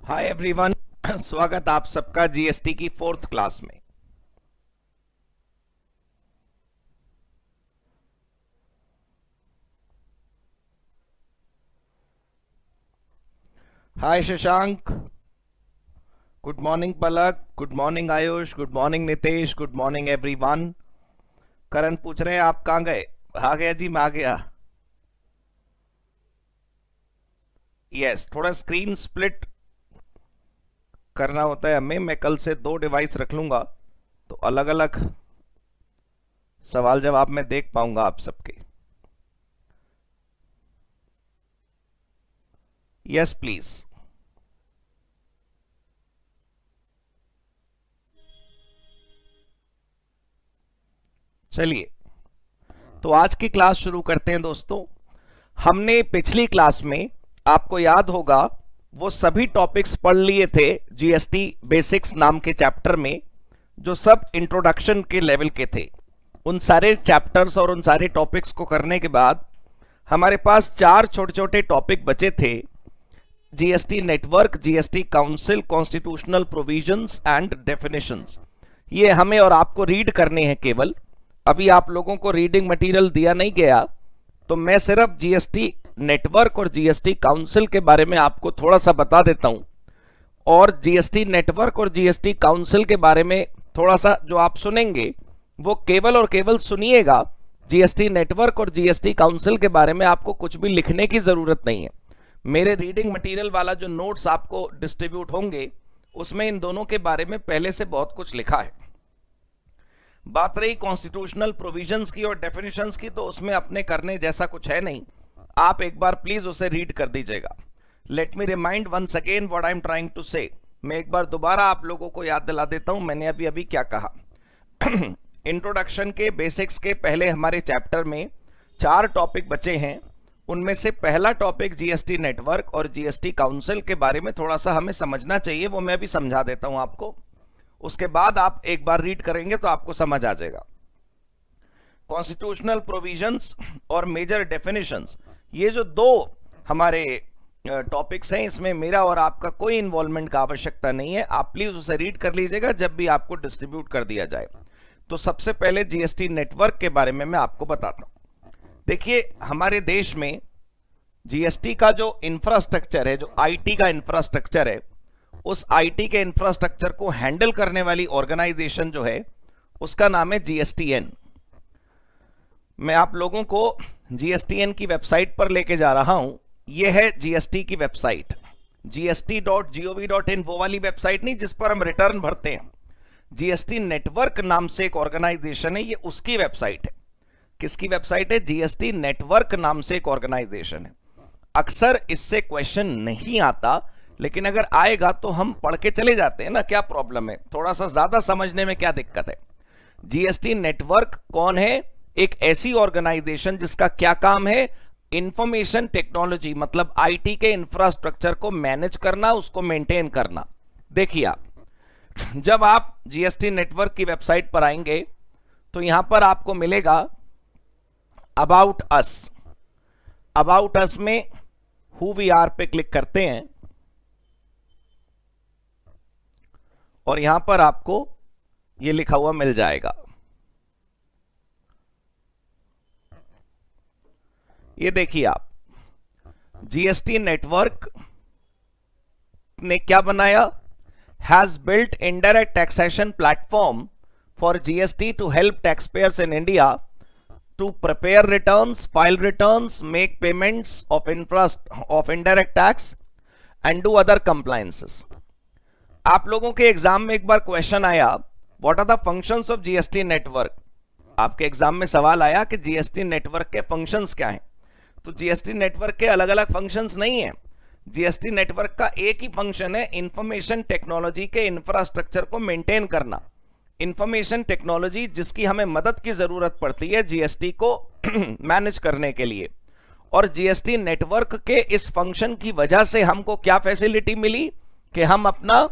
Hi everyone. स्वागत आप सबका जीएसटी की 4th क्लास में। Hi Shashank, good morning Palak, good morning Ayush, good morning Nitesh, good morning everyone. Karan पूछ रहे हैं आप कहाँ गए? आ गया जी, मैं आ गया। यस, थोड़ा स्क्रीन स्प्लिट करना होता है हमें। मैं कल से 2 डिवाइस रख लूंगा तो अलग अलग सवाल जवाब मैं देख पाऊंगा आप सबके। Yes please. चलिए, तो आज की क्लास शुरू करते हैं दोस्तों। हमने पिछली क्लास में, आपको याद होगा, वो सभी टॉपिक्स पढ़ लिए थे जीएसटी बेसिक्स नाम के चैप्टर में, जो सब इंट्रोडक्शन के लेवल के थे। उन सारे चैप्टर्स और उन सारे टॉपिक्स को करने के बाद हमारे पास 4 छोटे छोटे टॉपिक बचे थे। GST network, GST council, constitutional provisions and definitions. ये हमें और आपको रीड करने हैं केवल। अभी आप लोगों को रीडिंग मटेरियल दिया नहीं गया, तो मैं सिर्फ जीएसटी नेटवर्क और जीएसटी काउंसिल के बारे में आपको थोड़ा सा बता देता हूं। और जीएसटी नेटवर्क और जीएसटी काउंसिल के बारे में थोड़ा सा जो आप सुनेंगे वो केवल और केवल सुनिएगा। जीएसटी नेटवर्क और जीएसटी काउंसिल के बारे में आपको कुछ भी लिखने की जरूरत नहीं है। मेरे रीडिंग मटेरियल वाला जो नोट्स आपको डिस्ट्रीब्यूट होंगे उसमें इन दोनों के बारे में पहले से बहुत कुछ लिखा है। बात रही कॉन्स्टिट्यूशनल प्रोविजंस की और डेफिनेशंस की, तो उसमें अपने करने जैसा कुछ है नहीं। आप एक बार प्लीज उसे रीड कर दीजिएगा। Let me remind once again what I am trying to say. मैं एक बार दोबारा आप लोगों को याद दिला देता हूं मैंने अभी अभी क्या कहा। इंट्रोडक्शन के बेसिक्स के पहले हमारे चैप्टर में 4 टॉपिक बचे हैं। उनमें से पहला टॉपिक जीएसटी नेटवर्क और जीएसटी काउंसिल के बारे में थोड़ा सा हमें समझना चाहिए, वो मैं अभी समझा देता हूं आपको। उसके बाद आप एक बार रीड करेंगे तो आपको समझ आ जाएगा। कॉन्स्टिट्यूशनल प्रोविजंस और मेजर डेफिनेशंस, ये जो 2 हमारे टॉपिक्स हैं, इसमें मेरा और आपका कोई इन्वॉल्वमेंट का आवश्यकता नहीं है। आप प्लीज उसे रीड कर लीजिएगा जब भी आपको डिस्ट्रीब्यूट कर दिया जाए। तो सबसे पहले जीएसटी नेटवर्क के बारे में मैं आपको बताता हूं। देखिए, हमारे देश में जीएसटी का जो इंफ्रास्ट्रक्चर है, जो आईटी का इंफ्रास्ट्रक्चर है, उस आईटी के इंफ्रास्ट्रक्चर को हैंडल करने वाली ऑर्गेनाइजेशन जो है उसका नाम है जीएसटीएन। मैं आप लोगों को जीएसटीएन की वेबसाइट पर लेके जा रहा हूं। यह है जीएसटी की वेबसाइट, gst.gov.in, वो वाली वेबसाइट नहीं जिस पर हम रिटर्न भरते हैं। जीएसटी नेटवर्क नाम से एक ऑर्गेनाइजेशन है, ये उसकी वेबसाइट है। किसकी वेबसाइट है? जीएसटी नेटवर्क नाम से एक ऑर्गेनाइजेशन है। अक्सर इससे क्वेश्चन नहीं आता, लेकिन अगर आएगा तो हम पढ़ के चले जाते हैं ना, क्या प्रॉब्लम है? थोड़ा सा ज्यादा समझने में क्या दिक्कत है? जीएसटी नेटवर्क कौन है? एक ऐसी ऑर्गेनाइजेशन जिसका क्या काम है? इंफॉर्मेशन टेक्नोलॉजी, मतलब आईटी के इंफ्रास्ट्रक्चर को मैनेज करना, उसको मेंटेन करना। देखिए, आप जब आप जीएसटी नेटवर्क की वेबसाइट पर आएंगे तो यहां पर आपको मिलेगा अबाउट अस। अबाउट अस में हु वी आर पे क्लिक करते हैं और यहां पर आपको यह लिखा हुआ मिल जाएगा। ये देखिए, आप जीएसटी नेटवर्क ने क्या बनाया? Has built indirect taxation platform for GST to help taxpayers in India to prepare returns, file returns, make payments of indirect tax and do other compliances. आप लोगों के एग्जाम में एक बार क्वेश्चन आया, what are the functions of GST network. आपके exam में सवाल आया कि जीएसटी नेटवर्क के फंक्शंस क्या हैं। तो जीएसटी नेटवर्क के अलग अलग फंक्शंस नहीं है। जीएसटी नेटवर्क का एक ही फंक्शन है, इंफॉर्मेशन टेक्नोलॉजी के इंफ्रास्ट्रक्चर को मेंटेन करना। इंफॉर्मेशन टेक्नोलॉजी जिसकी हमें मदद की जरूरत पड़ती है जीएसटी को मैनेज करने के लिए। और जीएसटी नेटवर्क के इस फंक्शन की वजह से हमको क्या फैसिलिटी मिली कि हम अपना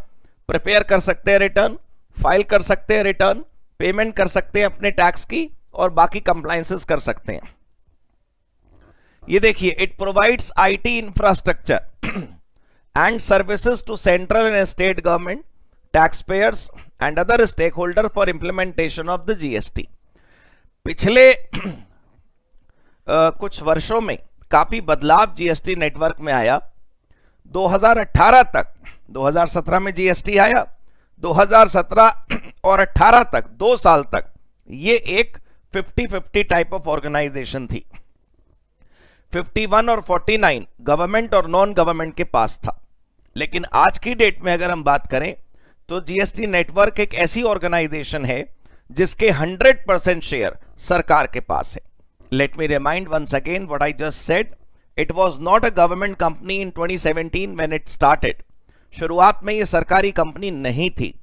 प्रिपेयर कर सकते हैं रिटर्न, फाइल कर सकते हैं रिटर्न, पेमेंट कर सकते हैं अपने टैक्स की, और बाकी कंप्लायंसेस कर सकते हैं। ये देखिए, it provides IT infrastructure and services to central and state government, taxpayers and other stakeholder for implementation of the GST. पिछले कुछ वर्षों में काफी बदलाव जीएसटी नेटवर्क में आया। 2018 तक, 2017 में जीएसटी आया, 2017 और 18 तक 2 साल तक ये एक 50-50 टाइप ऑफ ऑर्गेनाइजेशन थी। 51 और 49 गवर्नमेंट और नॉन गवर्नमेंट के पास था। लेकिन आज की डेट में अगर हम बात करें तो जीएसटी नेटवर्क एक ऐसी ऑर्गेनाइजेशन है जिसके 100% शेयर सरकार के पास है। Let me remind once again what I just said, it was not a government company in 2017 when it started. शुरुआत में ये सरकारी कंपनी नहीं थी।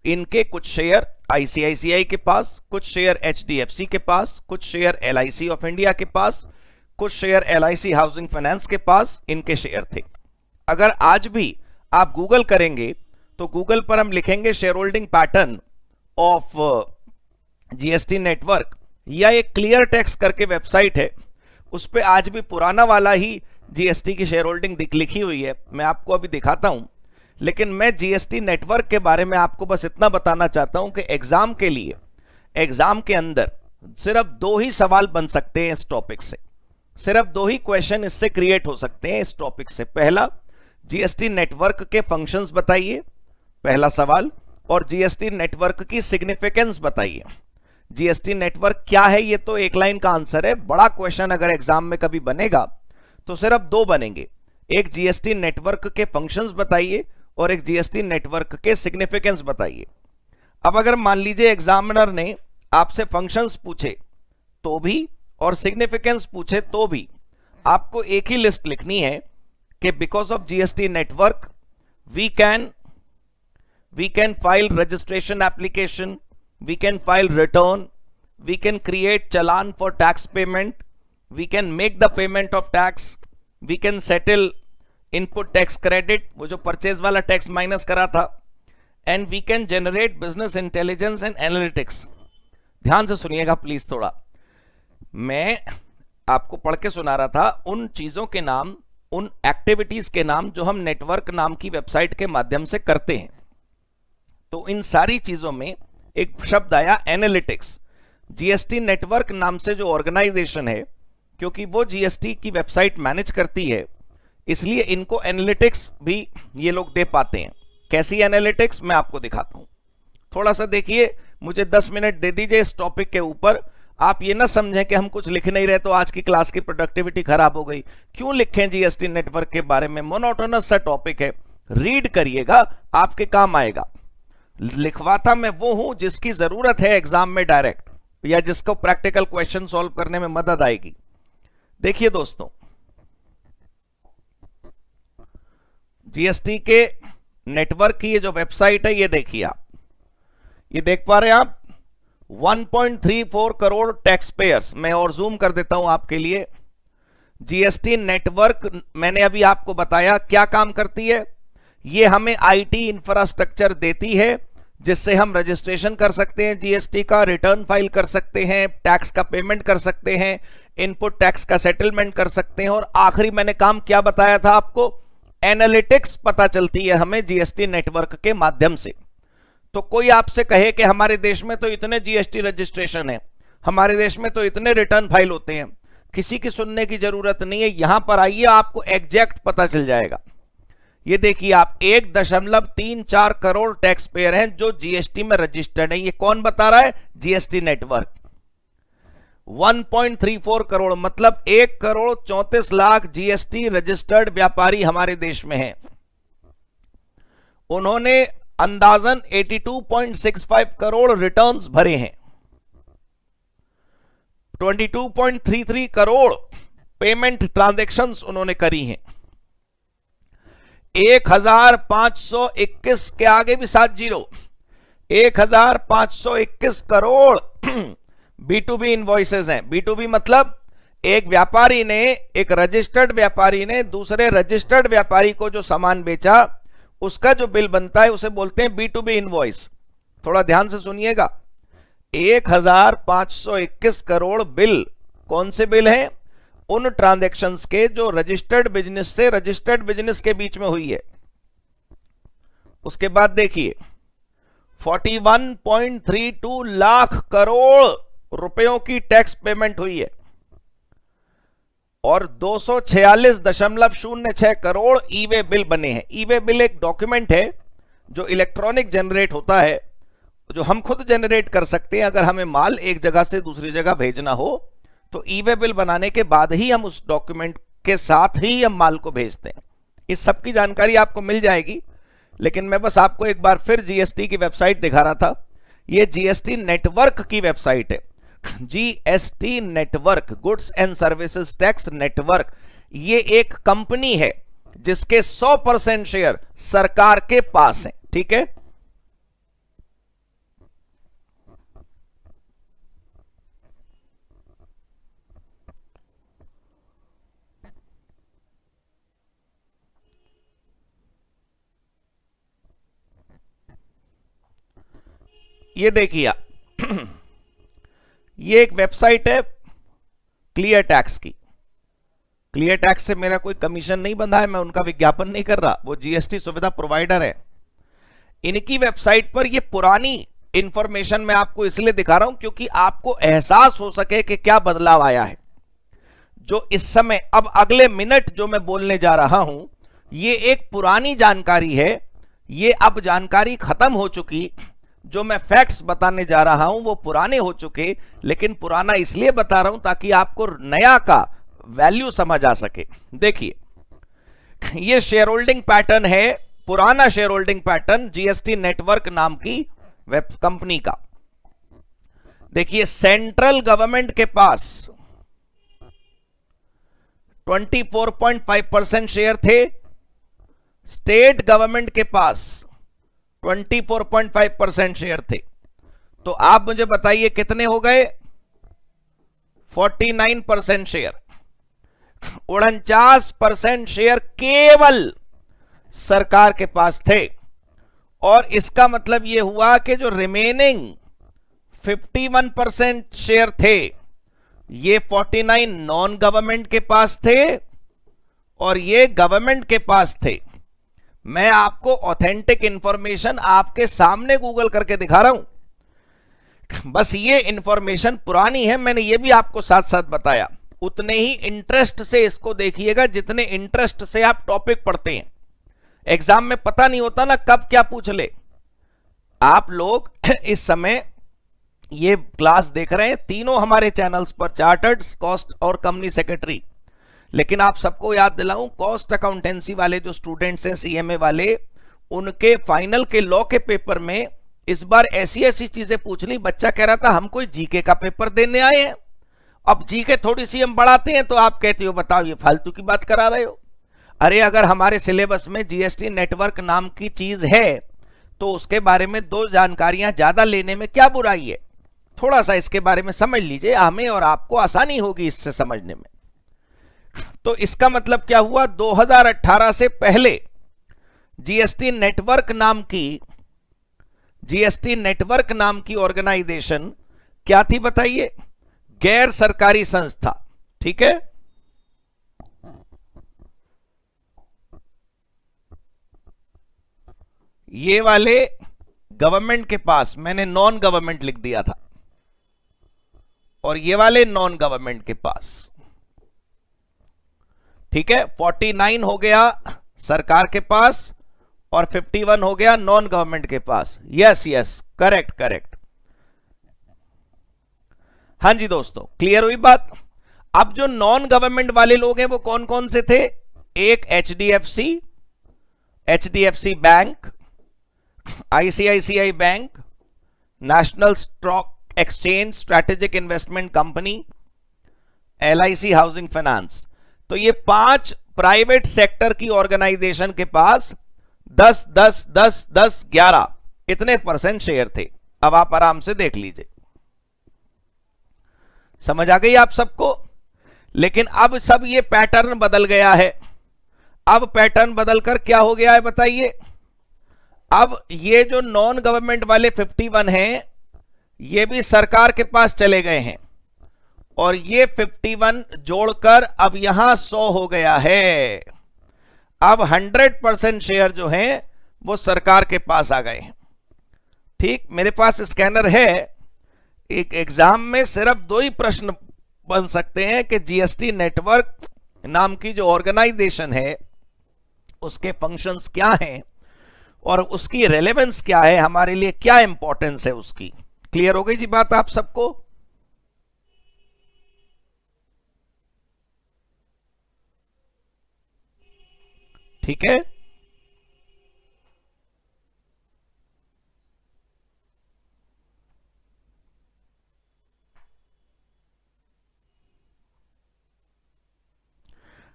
इनके कुछ शेयर आईसीआईसीआई के पास, कुछ शेयर एचडीएफसी के पास, कुछ शेयर एलआईसी ऑफ इंडिया के पास, कुछ शेयर एलआईसी हाउसिंग फाइनेंस के पास इनके शेयर थे। अगर आज भी आप गूगल करेंगे तो गूगल पर हम लिखेंगे share holding pattern of GST network, या एक क्लियर टेक्स करके वेबसाइट है, उस पे आज भी पुराना वाला ही जीएसटी की शेयर होल्डिंग लिखी हुई है। मैं आपको अभी दिखाता हूं। लेकिन मैं जीएसटी नेटवर्क के बारे में आपको बस इतना बताना चाहता हूं कि एग्जाम के लिए, एग्जाम के अंदर सिर्फ 2 ही सवाल बन सकते हैं इस टॉपिक से, सिर्फ 2 ही क्वेश्चन इससे क्रिएट हो सकते हैं इस टॉपिक से। पहला, जीएसटी नेटवर्क के फंक्शंस बताइए, पहला सवाल, और जीएसटी नेटवर्क की सिग्निफिकेंस बताइए। जीएसटी नेटवर्क क्या है, ये तो एक लाइन का आंसर है। बड़ा क्वेश्चन अगर एग्जाम में कभी बनेगा तो सिर्फ 2 बनेंगे, एक जीएसटी नेटवर्क के फंक्शंस बताइए और एक जीएसटी नेटवर्क के सिग्निफिकेंस बताइए। अब अगर मान लीजिए एग्जामिनर ने आपसे फंक्शंस पूछे तो भी और सिग्निफिकेंस पूछे तो भी आपको एक ही लिस्ट लिखनी है कि because of GST network we can file registration application, we can file return, we can create challan for tax payment, we can make the payment of tax, we can settle input tax credit, वो जो purchase वाला tax minus करा था, and we can generate business intelligence and analytics। ध्यान से सुनिएगा please थोड़ा, मैं आपको पढ़ के सुना रहा था उन चीजों के नाम, उन एक्टिविटीज के नाम जो हम नेटवर्क नाम की वेबसाइट के माध्यम से करते हैं। तो इन सारी चीजों में एक शब्द आया एनालिटिक्स। जीएसटी नेटवर्क नाम से जो ऑर्गेनाइजेशन है, क्योंकि वो जीएसटी की वेबसाइट मैनेज करती है, इसलिए इनको एनालिटिक्स भी ये लोग दे पाते हैं। कैसी एनालिटिक्स, मैं आपको दिखाता हूं। थोड़ा सा देखिए, मुझे 10 मिनट दे दीजिए इस टॉपिक के ऊपर। आप ये ना समझें कि हम कुछ लिख नहीं रहे तो आज की क्लास की प्रोडक्टिविटी खराब हो गई। क्यों लिखें जीएसटी नेटवर्क के बारे में, मोनोटोनस सा टॉपिक है। रीड करिएगा, आपके काम आएगा। लिखवाता मैं वो हूं जिसकी जरूरत है एग्जाम में डायरेक्ट, या जिसको प्रैक्टिकल क्वेश्चन सॉल्व करने में मदद आएगी। देखिए दोस्तों, जीएसटी के नेटवर्क की ये जो वेबसाइट है, ये देखिए आप, ये देख पा रहे हैं आप, 1.34 करोड़ टैक्स पेयर्स। मैं और जूम कर देता हूं आपके लिए। जीएसटी नेटवर्क मैंने अभी आपको बताया क्या काम करती है। ये हमें आईटी इंफ्रास्ट्रक्चर देती है जिससे हम रजिस्ट्रेशन कर सकते हैं जीएसटी का, रिटर्न फाइल कर सकते हैं, टैक्स का पेमेंट कर सकते हैं, इनपुट टैक्स का सेटलमेंट कर सकते हैं, और आखिरी मैंने काम क्या बताया था आपको, एनालिटिक्स पता चलती है हमें जीएसटी नेटवर्क के माध्यम से। तो कोई आपसे कहे कि हमारे देश में तो इतने जीएसटी रजिस्ट्रेशन है, हमारे देश में तो इतने रिटर्न फाइल होते हैं, किसी की सुनने की जरूरत नहीं है। यहां पर आइए, आपको एग्जैक्ट पता चल जाएगा। ये देखिए आप, 1.34 करोड़ टैक्स पेयर हैं जो जीएसटी में रजिस्टर्ड है। ये कौन बता रहा है, जीएसटी नेटवर्क। 1.34 करोड़ मतलब 1,34,00,000 जीएसटी रजिस्टर्ड व्यापारी हमारे देश में हैं। उन्होंने अंदाजन 82.65 करोड़ रिटर्न्स भरे हैं। 22.33 करोड़ पेमेंट ट्रांजैक्शंस उन्होंने करी हैं। 1521 के आगे भी 7 जीरो, 1521 करोड़ B2B इनवॉइसेस हैं। B2B मतलब एक व्यापारी ने, एक रजिस्टर्ड व्यापारी ने दूसरे रजिस्टर्ड व्यापारी को जो सामान बेचा, उसका जो बिल बनता है उसे बोलते हैं B2B इनवॉइस। थोड़ा ध्यान से सुनिएगा, 1521 करोड़ बिल कौन से बिल हैं, उन ट्रांजैक्शंस के जो रजिस्टर्ड बिजनेस से रजिस्टर्ड बिजनेस के बीच में हुई है। उसके बाद देखिए 41.32 लाख करोड़ रुपयों की टैक्स पेमेंट हुई है और 246.06 करोड़ ई वे बिल बने हैं। ई वे बिल एक डॉक्यूमेंट है जो इलेक्ट्रॉनिक जनरेट होता है, जो हम खुद जनरेट कर सकते हैं। अगर हमें माल एक जगह से दूसरी जगह भेजना हो तो ई वे बिल बनाने के बाद ही हम उस डॉक्यूमेंट के साथ ही हम माल को भेजते हैं। इस सब की जानकारी आपको मिल जाएगी, लेकिन मैं बस आपको एक बार फिर जीएसटी की वेबसाइट दिखा रहा था। ये जीएसटी नेटवर्क की वेबसाइट है, GST network, goods and services tax network. ये एक कंपनी है जिसके 100% शेयर सरकार के पास है। ठीक है, ये देखिए ये एक वेबसाइट है क्लियर टैक्स की। क्लियर टैक्स से मेरा कोई कमीशन नहीं बंधा है, मैं उनका विज्ञापन नहीं कर रहा, वो जीएसटी सुविधा प्रोवाइडर है। इनकी वेबसाइट पर ये पुरानी इंफॉर्मेशन मैं आपको इसलिए दिखा रहा हूं क्योंकि आपको एहसास हो सके कि क्या बदलाव आया है। जो इस समय अब अगले मिनट जो मैं बोलने जा रहा हूं, ये एक पुरानी जानकारी है। ये अब जानकारी खत्म हो चुकी। जो मैं फैक्ट्स बताने जा रहा हूं वो पुराने हो चुके, लेकिन पुराना इसलिए बता रहा हूं ताकि आपको नया का वैल्यू समझ आ सके। देखिए ये शेयर होल्डिंग पैटर्न है, पुराना share holding pattern GST network नाम की वेब कंपनी का। देखिए सेंट्रल गवर्नमेंट के पास 24.5% शेयर थे, स्टेट गवर्नमेंट के पास 24.5% शेयर थे। तो आप मुझे बताइए कितने हो गए? 49% शेयर। 49% शेयर केवल सरकार के पास थे। और इसका मतलब यह हुआ कि जो रिमेनिंग 51% शेयर थे, ये 49 नॉन गवर्नमेंट के पास थे और ये गवर्नमेंट के पास थे। मैं आपको ऑथेंटिक इंफॉर्मेशन आपके सामने गूगल करके दिखा रहा हूं। बस ये इंफॉर्मेशन पुरानी है, मैंने ये भी आपको साथ साथ बताया। उतने ही इंटरेस्ट से इसको देखिएगा जितने इंटरेस्ट से आप टॉपिक पढ़ते हैं। एग्जाम में पता नहीं होता ना कब क्या पूछ ले। आप लोग इस समय ये क्लास देख रहे हैं तीनों हमारे चैनल्स पर, चार्टर्ड, कॉस्ट और कंपनी सेक्रेटरी। लेकिन आप सबको याद दिलाऊं, कॉस्ट अकाउंटेंसी वाले जो स्टूडेंट्स हैं, सीएमए वाले, उनके फाइनल के लॉ के पेपर में इस बार ऐसी ऐसी चीजें पूछ ली। बच्चा कह रहा था हम कोई जीके का पेपर देने आए हैं, अब जीके थोड़ी सी हम बढ़ाते हैं तो आप कहते हो बताओ ये फालतू की बात करा रहे हो। अरे अगर हमारे सिलेबस में जीएसटी नेटवर्क नाम की चीज है तो उसके बारे में दो जानकारियां ज्यादा लेने में क्या बुराई है। थोड़ा सा इसके बारे में समझ लीजिए, हमें और आपको आसानी होगी इससे समझने में। तो इसका मतलब क्या हुआ, 2018 से पहले जीएसटी नेटवर्क नाम की ऑर्गेनाइजेशन क्या थी बताइए? गैर सरकारी संस्था। ठीक है, ये वाले गवर्नमेंट के पास मैंने नॉन गवर्नमेंट लिख दिया था और ये वाले नॉन गवर्नमेंट के पास। ठीक है, 49 हो गया सरकार के पास और 51 हो गया नॉन गवर्नमेंट के पास। Yes yes, correct correct. हां जी दोस्तों, क्लियर हुई बात। अब जो नॉन गवर्नमेंट वाले लोग हैं वो कौन कौन से थे? एक HDFC bank, ICICI bank, national stock exchange, strategic investment company, LIC housing finance. तो ये 5 प्राइवेट सेक्टर की ऑर्गेनाइजेशन के पास 10 10 10 10 11 इतने परसेंट शेयर थे। अब आप आराम से देख लीजिए, समझ आ गई आप सबको। लेकिन अब सब ये पैटर्न बदल गया है। अब पैटर्न बदलकर क्या हो गया है बताइए? अब ये जो नॉन गवर्नमेंट वाले 51 हैं, ये भी सरकार के पास चले गए हैं और ये 51 जोड़कर अब यहां 100 हो गया है। अब 100% शेयर जो हैं वो सरकार के पास आ गए हैं। ठीक, मेरे पास स्कैनर है। एक एग्जाम में सिर्फ 2 ही प्रश्न बन सकते हैं कि जीएसटी नेटवर्क नाम की जो ऑर्गेनाइजेशन है उसके फंक्शंस क्या हैं और उसकी रेलेवेंस क्या है, हमारे लिए क्या इंपॉर्टेंस है उसकी। क्लियर हो गई जी बात आप सबको? ठीक है।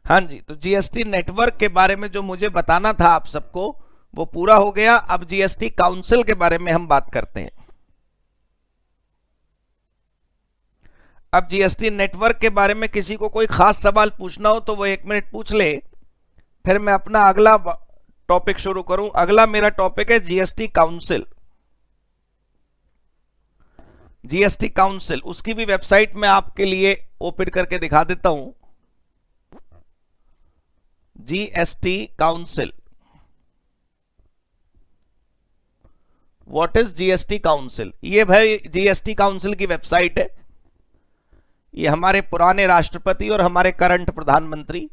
हाँ जी, तो जीएसटी नेटवर्क के बारे में जो मुझे बताना था आप सबको वो पूरा हो गया। अब जीएसटी काउंसिल के बारे में हम बात करते हैं। अब जीएसटी नेटवर्क के बारे में किसी को कोई खास सवाल पूछना हो तो वो 1 मिनट पूछ ले, फिर मैं अपना अगला टॉपिक शुरू करूं। अगला मेरा टॉपिक है जीएसटी काउंसिल। जीएसटी काउंसिल, उसकी भी वेबसाइट में आपके लिए ओपन करके दिखा देता हूं। GST council, what is GST council? ये भाई जीएसटी काउंसिल की वेबसाइट है। ये हमारे पुराने राष्ट्रपति और हमारे करंट प्रधानमंत्री,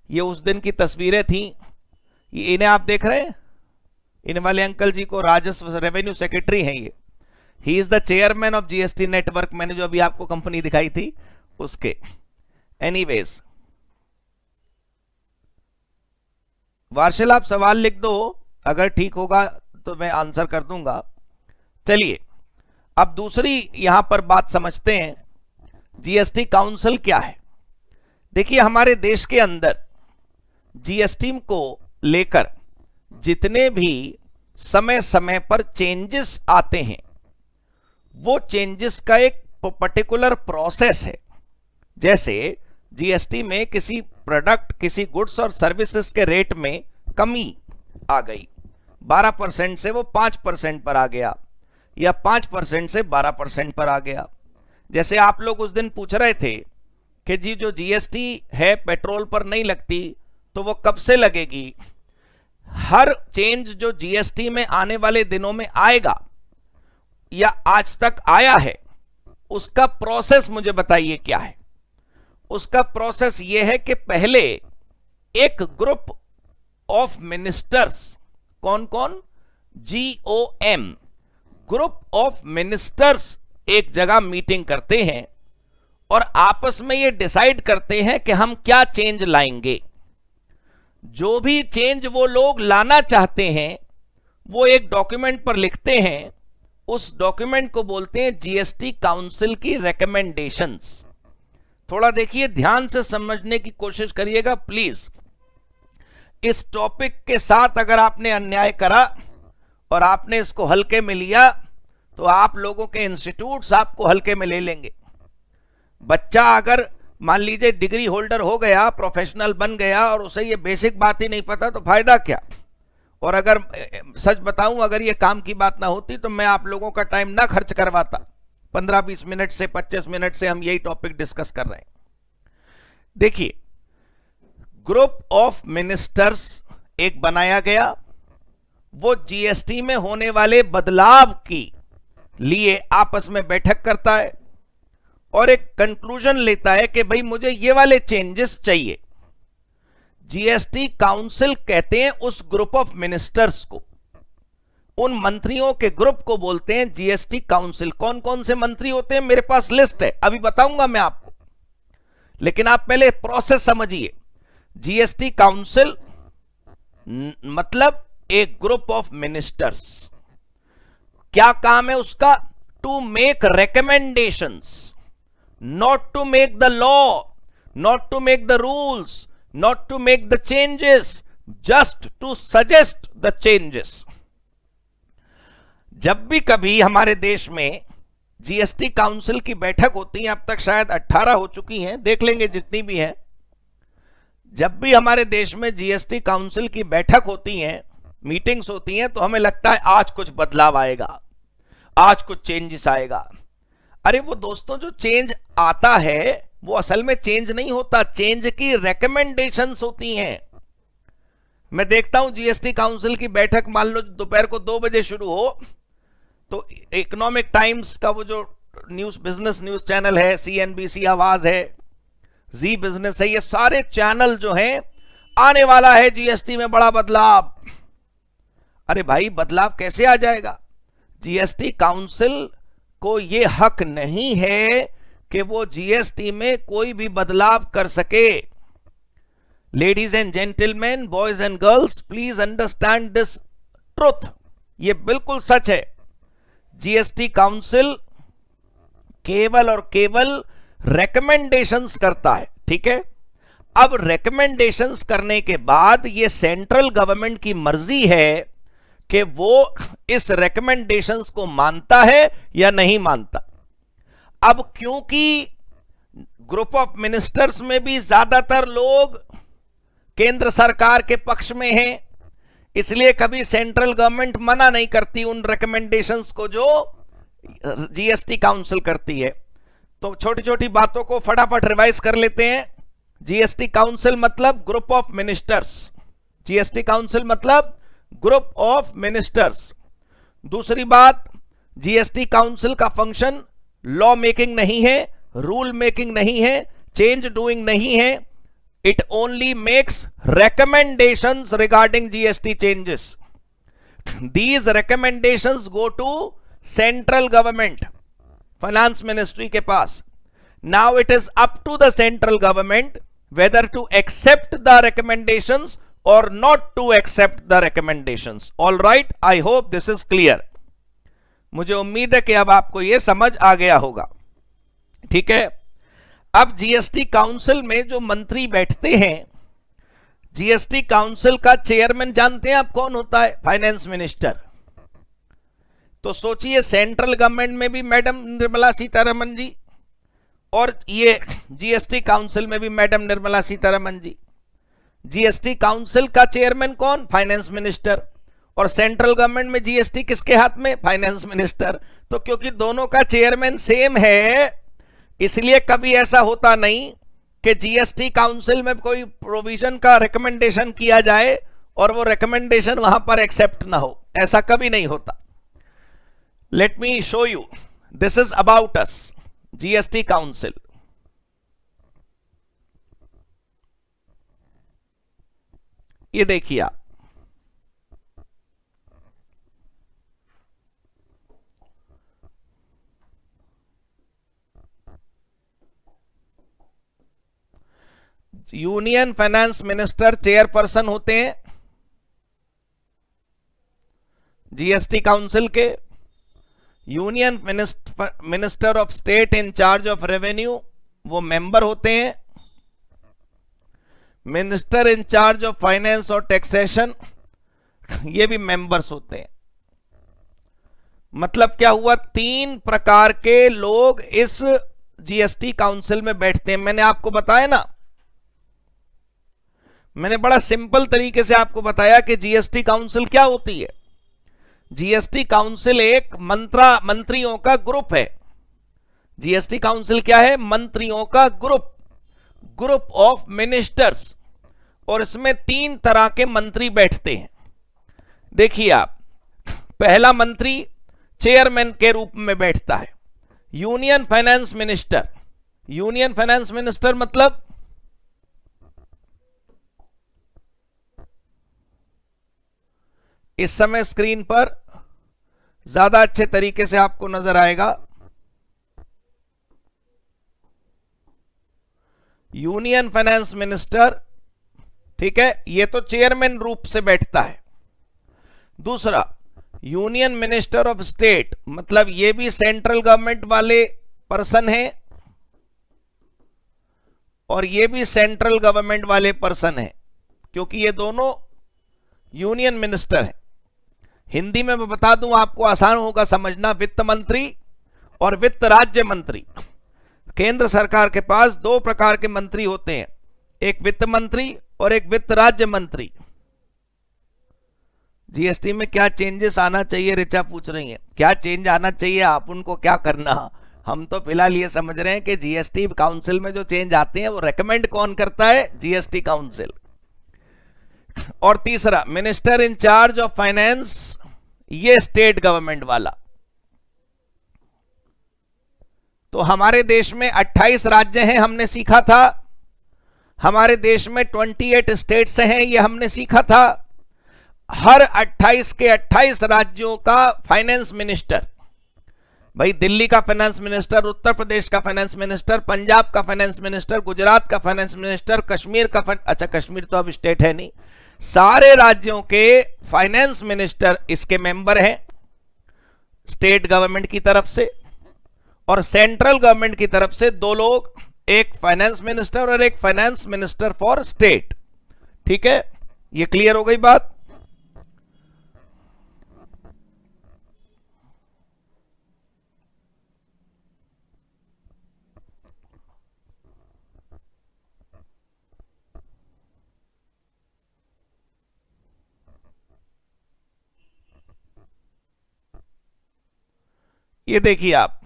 ये उस दिन की तस्वीरें थी। ये इन्हें आप देख रहे हैं, इन वाले अंकल जी को राजस्व रेवेन्यू सेक्रेटरी हैं ये। He is the chairman of GST network. मैंने जो अभी आपको कंपनी दिखाई थी उसके। एनीवेज, वार्षिल आप सवाल लिख दो, अगर ठीक होगा तो मैं आंसर कर दूंगा। चलिए अब दूसरी यहां पर बात समझते हैं, जीएसटी काउंसिल क्या है। देखिए हमारे देश के अंदर जीएसटी को लेकर जितने भी समय समय पर चेंजेस आते हैं वो चेंजेस का एक पर्टिकुलर प्रोसेस है। जैसे जीएसटी में किसी प्रोडक्ट, किसी गुड्स और सर्विसेज के रेट में कमी आ गई, 12% से वो 5% पर आ गया या 5% से 12% पर आ गया। जैसे आप लोग उस दिन पूछ रहे थे कि जी जो जीएसटी है पेट्रोल पर नहीं लगती तो वो कब से लगेगी। हर चेंज जो जीएसटी में आने वाले दिनों में आएगा या आज तक आया है उसका प्रोसेस मुझे बताइए क्या है। उसका प्रोसेस यह है कि पहले एक ग्रुप ऑफ मिनिस्टर्स, कौन कौन, GOM, ग्रुप ऑफ मिनिस्टर्स एक जगह मीटिंग करते हैं और आपस में ये डिसाइड करते हैं कि हम क्या चेंज लाएंगे। जो भी चेंज वो लोग लाना चाहते हैं वो एक डॉक्यूमेंट पर लिखते हैं। उस डॉक्यूमेंट को बोलते हैं जीएसटी काउंसिल की रिकमेंडेशंस। थोड़ा देखिए, ध्यान से समझने की कोशिश करिएगा प्लीज। इस टॉपिक के साथ अगर आपने अन्याय करा और आपने इसको हल्के में लिया तो आप लोगों के इंस्टीट्यूट्स आपको हल्के में ले लेंगे। बच्चा अगर मान लीजिए डिग्री होल्डर हो गया, प्रोफेशनल बन गया और उसे ये बेसिक बात ही नहीं पता तो फायदा क्या। और अगर सच बताऊं, अगर ये काम की बात ना होती तो मैं आप लोगों का टाइम ना खर्च करवाता। 15-20 मिनट से 25 मिनट से हम यही टॉपिक डिस्कस कर रहे हैं। देखिए, ग्रुप ऑफ मिनिस्टर्स एक बनाया गया, वो जीएसटी में होने वाले बदलाव की लिए आपस में बैठक करता है और एक कंक्लूजन लेता है कि भाई मुझे ये वाले चेंजेस चाहिए। जीएसटी काउंसिल कहते हैं उस ग्रुप ऑफ मिनिस्टर्स को, उन मंत्रियों के ग्रुप को बोलते हैं जीएसटी काउंसिल। कौन कौन से मंत्री होते हैं मेरे पास लिस्ट है, अभी बताऊंगा मैं आपको, लेकिन आप पहले प्रोसेस समझिए। जीएसटी काउंसिल मतलब एक ग्रुप ऑफ मिनिस्टर्स। क्या काम है उसका? To make recommendations, not to make the law, not to make the rules, not to make the changes, just to suggest the changes. जब भी कभी हमारे देश में जीएसटी काउंसिल की बैठक होती है, अब तक शायद 18 हो चुकी हैं, देख लेंगे जितनी भी हैं। जब भी हमारे देश में जीएसटी काउंसिल की बैठक होती हैं, मीटिंग्स होती हैं, तो हमें लगता है आज कुछ बदलाव आएगा, आज कुछ चेंजेस आएगा। अरे वो दोस्तों जो चेंज आता है वो असल में चेंज नहीं होता, चेंज की रिकमेंडेशंस होती हैं। मैं देखता हूं जीएसटी काउंसिल की बैठक मान लो दोपहर को 2 बजे शुरू हो, तो इकोनॉमिक टाइम्स का वो जो न्यूज बिजनेस न्यूज चैनल है, सीएनबीसी आवाज है, जी बिजनेस है, ये सारे चैनल जो हैं आने वाला है जीएसटी में बड़ा बदलाव। अरे भाई बदलाव कैसे आ जाएगा? जीएसटी काउंसिल को ये हक नहीं है कि वो जीएसटी में कोई भी बदलाव कर सके। Ladies and gentleman, boys and girls, please understand this truth. ये बिल्कुल सच है। जीएसटी काउंसिल केवल और केवल रेकमेंडेशंस करता है, ठीक है। अब रेकमेंडेशंस करने के बाद ये सेंट्रल गवर्नमेंट की मर्जी है कि वो इस रेकमेंडेशंस को मानता है या नहीं मानता। अब क्योंकि ग्रुप ऑफ मिनिस्टर्स में भी ज्यादातर लोग केंद्र सरकार के पक्ष में हैं, इसलिए कभी सेंट्रल गवर्नमेंट मना नहीं करती उन रिकमेंडेशंस को जो जीएसटी काउंसिल करती है। तो छोटी छोटी बातों को फटाफट रिवाइज कर लेते हैं। जीएसटी काउंसिल मतलब group of ministers, GST council मतलब ग्रुप ऑफ मिनिस्टर्स। दूसरी बात, जीएसटी काउंसिल का फंक्शन लॉ मेकिंग नहीं है, रूल मेकिंग नहीं है, चेंज डूइंग नहीं है। It only makes recommendations regarding GST changes. These recommendations go to central government, finance ministry के पास. Now it is up to the central government whether to accept the recommendations or not to accept the recommendations. All right, I hope this is clear. मुझे उम्मीद है कि अब आपको यह समझ आ गया होगा, ठीक है। अब जीएसटी काउंसिल में जो मंत्री बैठते हैं, जीएसटी काउंसिल का चेयरमैन जानते हैं आप कौन होता है? Finance minister. तो सोचिए सेंट्रल गवर्नमेंट में भी मैडम निर्मला सीतारमण जी, और ये जीएसटी काउंसिल में भी madam Nirmala Sitharaman ji. GST council का चेयरमैन कौन? Finance minister. और सेंट्रल गवर्नमेंट में जीएसटी किसके हाथ में? Finance minister. तो क्योंकि दोनों का चेयरमैन सेम है, इसलिए कभी ऐसा होता नहीं कि जीएसटी काउंसिल में कोई प्रोविजन का रिकमेंडेशन किया जाए और वो रिकमेंडेशन वहां पर एक्सेप्ट ना हो, ऐसा कभी नहीं होता। Let me show you, this is about us, GST council. ये देखिए आप, यूनियन फाइनेंस मिनिस्टर चेयरपर्सन होते हैं जीएसटी काउंसिल के। Union minister of state in charge of revenue वो मेंबर होते हैं। Minister in charge of finance और टैक्सेशन ये भी मेंबर्स होते हैं। मतलब क्या हुआ? 3 प्रकार के लोग इस जीएसटी काउंसिल में बैठते हैं। मैंने आपको बताया ना, मैंने बड़ा सिंपल तरीके से आपको बताया कि जीएसटी काउंसिल क्या होती है। जीएसटी काउंसिल एक मंत्रियों का ग्रुप है। जीएसटी काउंसिल क्या है? मंत्रियों का ग्रुप ऑफ मिनिस्टर्स। और इसमें 3 तरह के मंत्री बैठते हैं। देखिए आप, पहला मंत्री चेयरमैन के रूप में बैठता है, union finance minister. Union finance minister मतलब इस समय स्क्रीन पर ज्यादा अच्छे तरीके से आपको नजर आएगा। यूनियन फाइनेंस मिनिस्टर, ठीक है, ये तो चेयरमैन रूप से बैठता है। दूसरा, यूनियन मिनिस्टर ऑफ स्टेट, मतलब ये भी सेंट्रल गवर्नमेंट वाले पर्सन हैं और ये भी सेंट्रल गवर्नमेंट वाले पर्सन हैं, क्योंकि ये दोनों यूनियन मिनिस्टर हैं। हिंदी में मैं बता दूं आपको, आसान होगा समझना। वित्त मंत्री और वित्त राज्य मंत्री। केंद्र सरकार के पास 2 प्रकार के मंत्री होते हैं, एक वित्त मंत्री और एक वित्त राज्य मंत्री। जीएसटी में क्या चेंजेस आना चाहिए, रिचा पूछ रही है, क्या चेंज आना चाहिए, आप उनको क्या करना, हम तो फिलहाल ये समझ रहे हैं कि जीएसटी काउंसिल में जो चेंज आते हैं वो रेकमेंड कौन करता है? GST council. और तीसरा, minister in charge of finance, ये स्टेट गवर्नमेंट वाला। तो हमारे देश में 28 राज्य हैं, हमने सीखा था। हमारे देश में 28 स्टेट्स हैं, ये हमने सीखा था। हर 28 के 28 राज्यों का फाइनेंस मिनिस्टर, भाई दिल्ली का फाइनेंस मिनिस्टर, उत्तर प्रदेश का फाइनेंस मिनिस्टर, पंजाब का फाइनेंस मिनिस्टर, गुजरात का फाइनेंस मिनिस्टर, कश्मीर का अच्छा कश्मीर तो अब स्टेट है नहीं, सारे राज्यों के फाइनेंस मिनिस्टर इसके मेंबर हैं स्टेट गवर्नमेंट की तरफ से, और सेंट्रल गवर्नमेंट की तरफ से 2 लोग, एक फाइनेंस मिनिस्टर और एक फाइनेंस मिनिस्टर फॉर स्टेट। ठीक है, ये क्लियर हो गई बात? ये देखिए आप,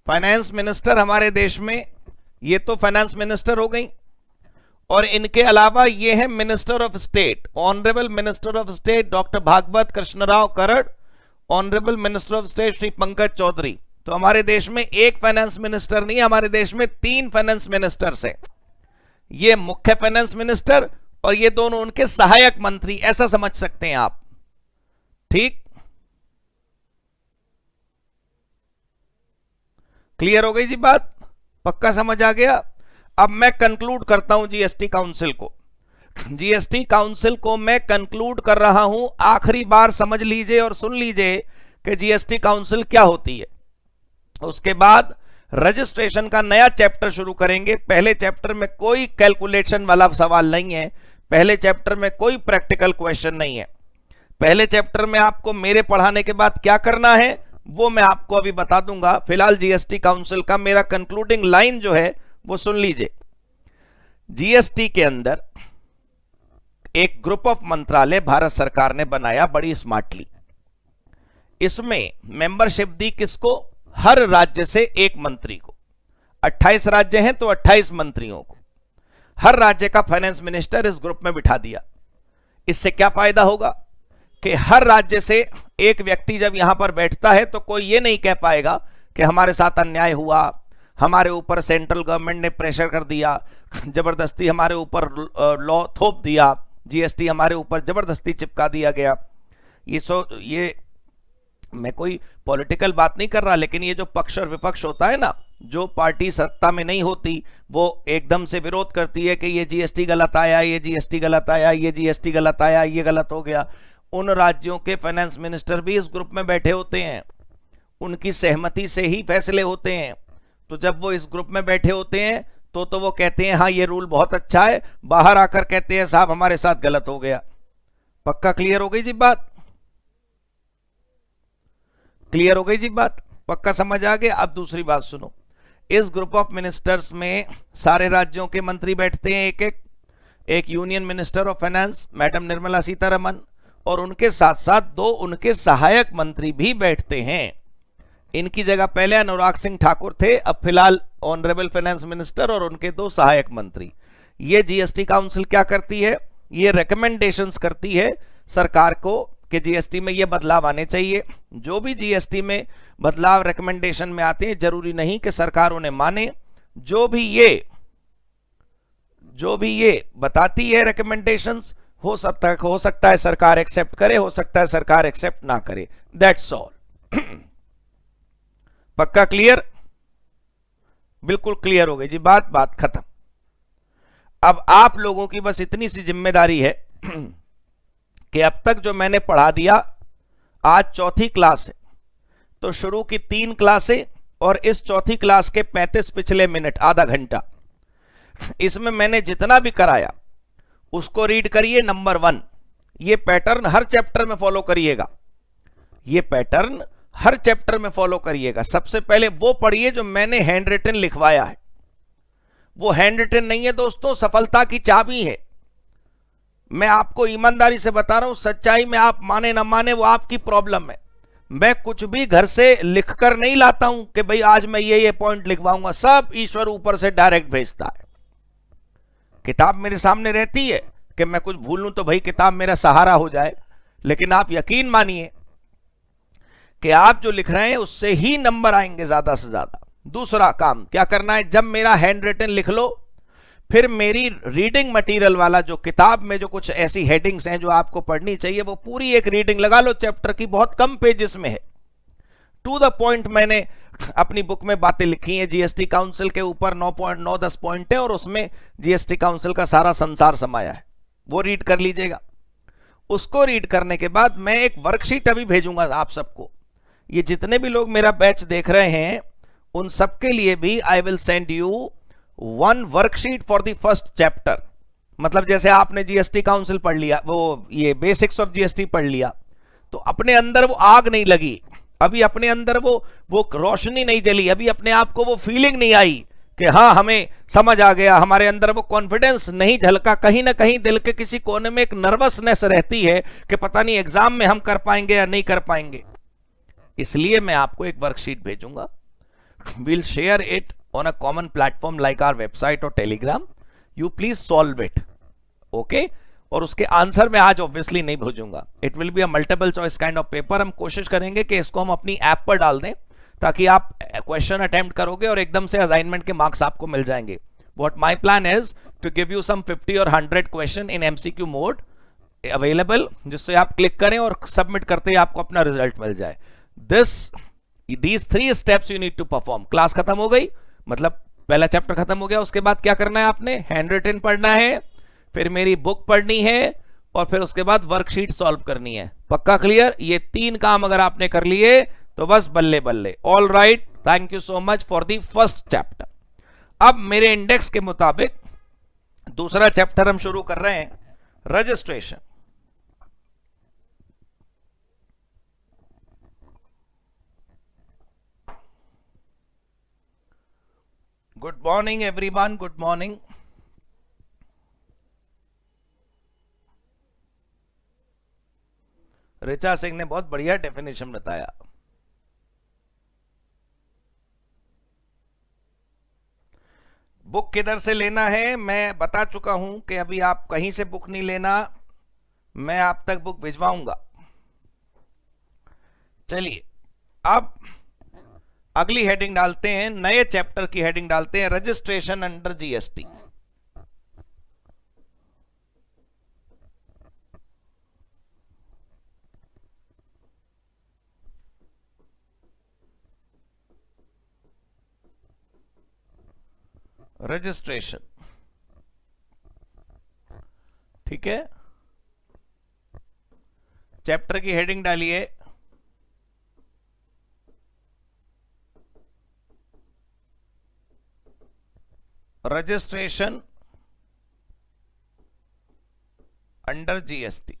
फाइनेंस मिनिस्टर हमारे देश में, ये तो फाइनेंस मिनिस्टर हो गई, और इनके अलावा ये है minister of state, honourable minister of state doctor Bhagwat Krishnarao Karad, honourable minister of state Shri Pankaj Chaudhary. तो हमारे देश में एक फाइनेंस मिनिस्टर नहीं, हमारे देश में 3 फाइनेंस मिनिस्टर्स हैं। ये मुख्य फाइनेंस मिनिस्टर और ये दोनों उनके सहायक मंत्री, ऐसा समझ सकते हैं आप। ठीक, क्लियर हो गई जी बात? पक्का समझ आ गया? अब मैं कंक्लूड करता हूं जीएसटी काउंसिल को। जीएसटी काउंसिल को मैं कंक्लूड कर रहा हूं। आखिरी बार समझ लीजिए और सुन लीजिए कि जीएसटी काउंसिल क्या होती है। उसके बाद रजिस्ट्रेशन का नया चैप्टर शुरू करेंगे। पहले चैप्टर में कोई कैलकुलेशन वाला सवाल नहीं है, पहले चैप्टर में कोई प्रैक्टिकल क्वेश्चन नहीं है। पहले चैप्टर में आपको मेरे पढ़ाने के बाद क्या करना है वो मैं आपको अभी बता दूंगा। फिलहाल जीएसटी काउंसिल का मेरा कंक्लूडिंग लाइन जो है वो सुन लीजिए। जीएसटी के अंदर एक ग्रुप ऑफ मंत्रालय भारत सरकार ने बनाया बड़ी स्मार्टली। इसमें मेंबरशिप दी किसको? हर राज्य से एक मंत्री को। 28 राज्य हैं तो 28 मंत्रियों को, हर राज्य का फाइनेंस मिनिस्टर इस ग्रुप में बिठा दिया। इससे क्या फायदा होगा कि हर राज्य से एक व्यक्ति जब यहां पर बैठता है तो कोई ये नहीं कह पाएगा कि हमारे साथ अन्याय हुआ, हमारे ऊपर सेंट्रल गवर्नमेंट ने प्रेशर कर दिया, जबरदस्ती हमारे ऊपर लॉ थोप दिया, जीएसटी हमारे ऊपर जबरदस्ती चिपका दिया गया। ये मैं कोई पॉलिटिकल बात नहीं कर रहा, लेकिन ये जो पक्ष और विपक्ष होता है ना, जो पार्टी सत्ता में नहीं होती वो एकदम से विरोध करती है कि ये जीएसटी गलत आया, ये जीएसटी गलत आया, ये जीएसटी गलत आया, ये गलत हो गया। उन राज्यों के फाइनेंस मिनिस्टर भी इस ग्रुप में बैठे होते हैं, उनकी सहमति से ही फैसले होते हैं। तो जब वो इस ग्रुप में बैठे होते हैं तो वो कहते हैं हाँ ये रूल बहुत अच्छा है, बाहर आकर कहते हैं साहब हमारे साथ गलत हो गया। पक्का क्लियर हो गई जी बात? क्लियर हो गई जी बात? पक्का समझ आ गया? अब दूसरी बात सुनो। इस ग्रुप ऑफ मिनिस्टर्स में सारे राज्यों के मंत्री बैठते हैं, एक union minister of finance madam Nirmala Sitharaman, और उनके साथ साथ 2 उनके सहायक मंत्री भी बैठते हैं। इनकी जगह पहले अनुराग सिंह ठाकुर थे, अब फिलहाल ऑनरेबल फाइनेंस मिनिस्टर और उनके 2 सहायक मंत्री। ये जीएसटी काउंसिल क्या करती है? ये रिकमेंडेशंस करती है सरकार को कि जीएसटी में ये बदलाव आने चाहिए। जो भी जीएसटी में बदलाव रिकमेंडेशन में आते हैं, जरूरी नहीं कि सरकार उन्हें माने। जो भी ये बताती है रिकमेंडेशंस, हो सकता है सरकार एक्सेप्ट करे, हो सकता है सरकार एक्सेप्ट ना करे। That's all. पक्का क्लियर? बिल्कुल क्लियर हो गई जी बात खत्म। अब आप लोगों की बस इतनी सी जिम्मेदारी है कि अब तक जो मैंने पढ़ा दिया, आज चौथी क्लास है, तो शुरू की 3 क्लासें और इस चौथी क्लास के 35 पिछले मिनट, आधा घंटा, इसमें मैंने जितना भी कराया उसको रीड करिए। नंबर 1, ये पैटर्न हर चैप्टर में फॉलो करिएगा। ये पैटर्न हर चैप्टर में फॉलो करिएगा। सबसे पहले वो पढ़िए जो मैंने हैंड रिटन लिखवाया है। वो हैंड रिटन नहीं है दोस्तों, सफलता की चाबी है। मैं आपको ईमानदारी से बता रहा हूं, सच्चाई में आप माने ना माने वो आपकी प्रॉब्लम है। मैं कुछ भी घर से लिखकर नहीं लाता हूं कि भाई आज मैं ये पॉइंट लिखवाऊंगा, सब ईश्वर ऊपर से डायरेक्ट भेजता है। किताब मेरे सामने रहती है कि मैं कुछ भूल लूं तो भाई किताब मेरा सहारा हो जाए, लेकिन आप यकीन मानिए कि आप जो लिख रहे हैं उससे ही नंबर आएंगे ज्यादा से ज्यादा। दूसरा काम क्या करना है, जब मेरा हैंड रिटन लिख लो, फिर मेरी रीडिंग मटेरियल वाला जो किताब में जो कुछ ऐसी हेडिंग्स हैं जो आपको पढ़नी चाहिए, वो पूरी एक रीडिंग लगा लो चैप्टर की, बहुत कम पेजेस में है, टू द पॉइंट। मैंने अपनी बुक में बातें लिखी हैं जीएसटी काउंसिल के ऊपर, 9.9-10 पॉइंट है और उसमें जीएसटी काउंसिल का सारा संसार समाया है, वो रीड कर लीजिएगा। उसको रीड करने के बाद मैं एक वर्कशीट अभी भेजूंगा आप सबको। ये जितने भी लोग मेरा बैच देख रहे हैं उन सबके लिए भी I will send you one worksheet for the first chapter. मतलब जैसे आपने जीएसटी काउंसिल पढ़ लिया, वो ये बेसिक्स ऑफ जीएसटी पढ़ लिया, तो अपने अंदर वो आग नहीं लगी, अभी अपने अंदर वो रोशनी नहीं जली, अभी अपने आप को वो फीलिंग नहीं आई कि हाँ हमें समझ आ गया, हमारे अंदर वो कॉन्फिडेंस नहीं झलका। कहीं ना कहीं दिल के किसी कोने में एक नर्वसनेस रहती है कि पता नहीं एग्जाम में हम कर पाएंगे या नहीं कर पाएंगे। इसलिए मैं आपको एक वर्कशीट भेजूंगा, we'll share it on a common platform like our website or telegram, you please solve it, okay? और उसके आंसर मैं आज ऑब्वियसली नहीं भेजूंगा, it will be a multiple choice kind of paper. हम कोशिश करेंगे कि इसको हम अपनी ऐप पर डाल दें ताकि आप क्वेश्चन अटेम्प्ट करोगे और एकदम से असाइनमेंट के मार्क्स आपको मिल जाएंगे। What my plan is to give you some 50 और 100 question in MCQ mode available, जिससे आप क्लिक करें और सबमिट करते ही आपको अपना रिजल्ट मिल जाए। These 3 steps you need to perform। Class खत्म हो गई, मतलब पहला चैप्टर खत्म हो गया, उसके बाद क्या करना है आपने, हैंड रिटन पढ़ना है, फिर मेरी बुक पढ़नी है और फिर उसके बाद वर्कशीट सॉल्व करनी है। पक्का क्लियर? ये 3 काम अगर आपने कर लिए तो बस बल्ले बल्ले। All right, thank you so much for the first chapter. अब मेरे इंडेक्स के मुताबिक दूसरा चैप्टर हम शुरू कर रहे हैं, registration. Good morning everyone, good morning. Richa Singh ने बहुत बढ़िया डेफिनेशन बताया। बुक किधर से लेना है मैं बता चुका हूं कि अभी आप कहीं से बुक नहीं लेना, मैं आप तक बुक भिजवाऊंगा। चलिए अब अगली हेडिंग डालते हैं, नए चैप्टर की हेडिंग डालते हैं, रजिस्ट्रेशन अंडर जीएसटी। रजिस्ट्रेशन, ठीक है। चैप्टर की हेडिंग डालिए रजिस्ट्रेशन अंडर जीएसटी।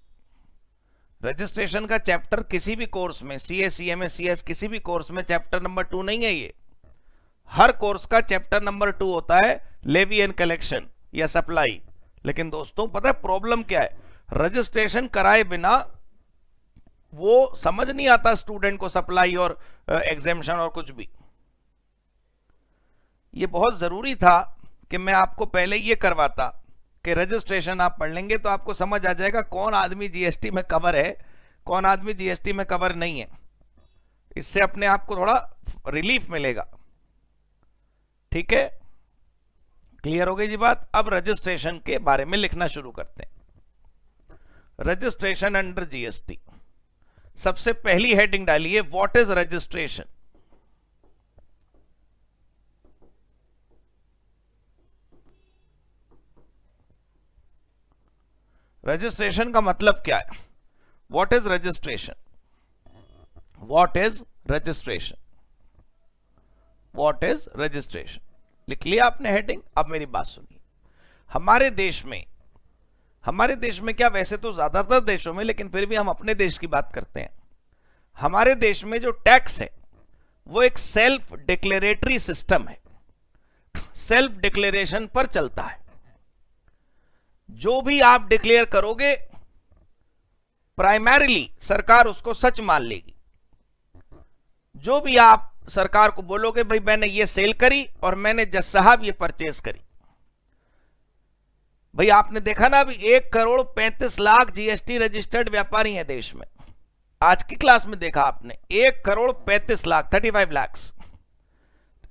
रजिस्ट्रेशन का चैप्टर किसी भी कोर्स में, सीए, सीएमए, सीएस, किसी भी कोर्स में चैप्टर नंबर 2 नहीं है। ये हर कोर्स का चैप्टर नंबर 2 होता है, लेवी एंड कलेक्शन या सप्लाई। लेकिन दोस्तों पता है प्रॉब्लम क्या है, रजिस्ट्रेशन कराए बिना वो समझ नहीं आता स्टूडेंट को सप्लाई और एग्जेम्पशन और कुछ भी। ये बहुत जरूरी था कि मैं आपको पहले ये करवाता कि रजिस्ट्रेशन आप पढ़ लेंगे तो आपको समझ आ जाएगा कौन आदमी जीएसटी में कवर है, कौन आदमी जीएसटी में कवर नहीं है। इससे अपने आप को थोड़ा रिलीफ मिलेगा। ठीक है, क्लियर हो गई जी बात। अब रजिस्ट्रेशन के बारे में लिखना शुरू करते हैं। रजिस्ट्रेशन अंडर जीएसटी, सबसे पहली हेडिंग डालिए व्हाट इज रजिस्ट्रेशन। रजिस्ट्रेशन का मतलब क्या है? What is registration? What is registration? What is registration? लिख लिया आपने हेडिंग। अब मेरी बात सुनिए, हमारे देश में क्या, वैसे तो ज्यादातर देशों में, लेकिन फिर भी हम अपने देश की बात करते हैं। हमारे देश में जो टैक्स है वो एक सेल्फ डिक्लेरेटरी सिस्टम है, सेल्फ डिक्लेरेशन पर चलता है। जो भी आप डिक्लेयर करोगे प्राइमरीली सरकार उसको सच मान लेगी। जो भी आप सरकार को बोलोगे भाई मैंने ये सेल करी और मैंने जज साहब ये परचेज करी, भाई आपने देखा ना अभी 1,35,00,000 जीएसटी रजिस्टर्ड व्यापारी हैं देश में। आज की क्लास में देखा आपने 1,35,00,000 35 लाख।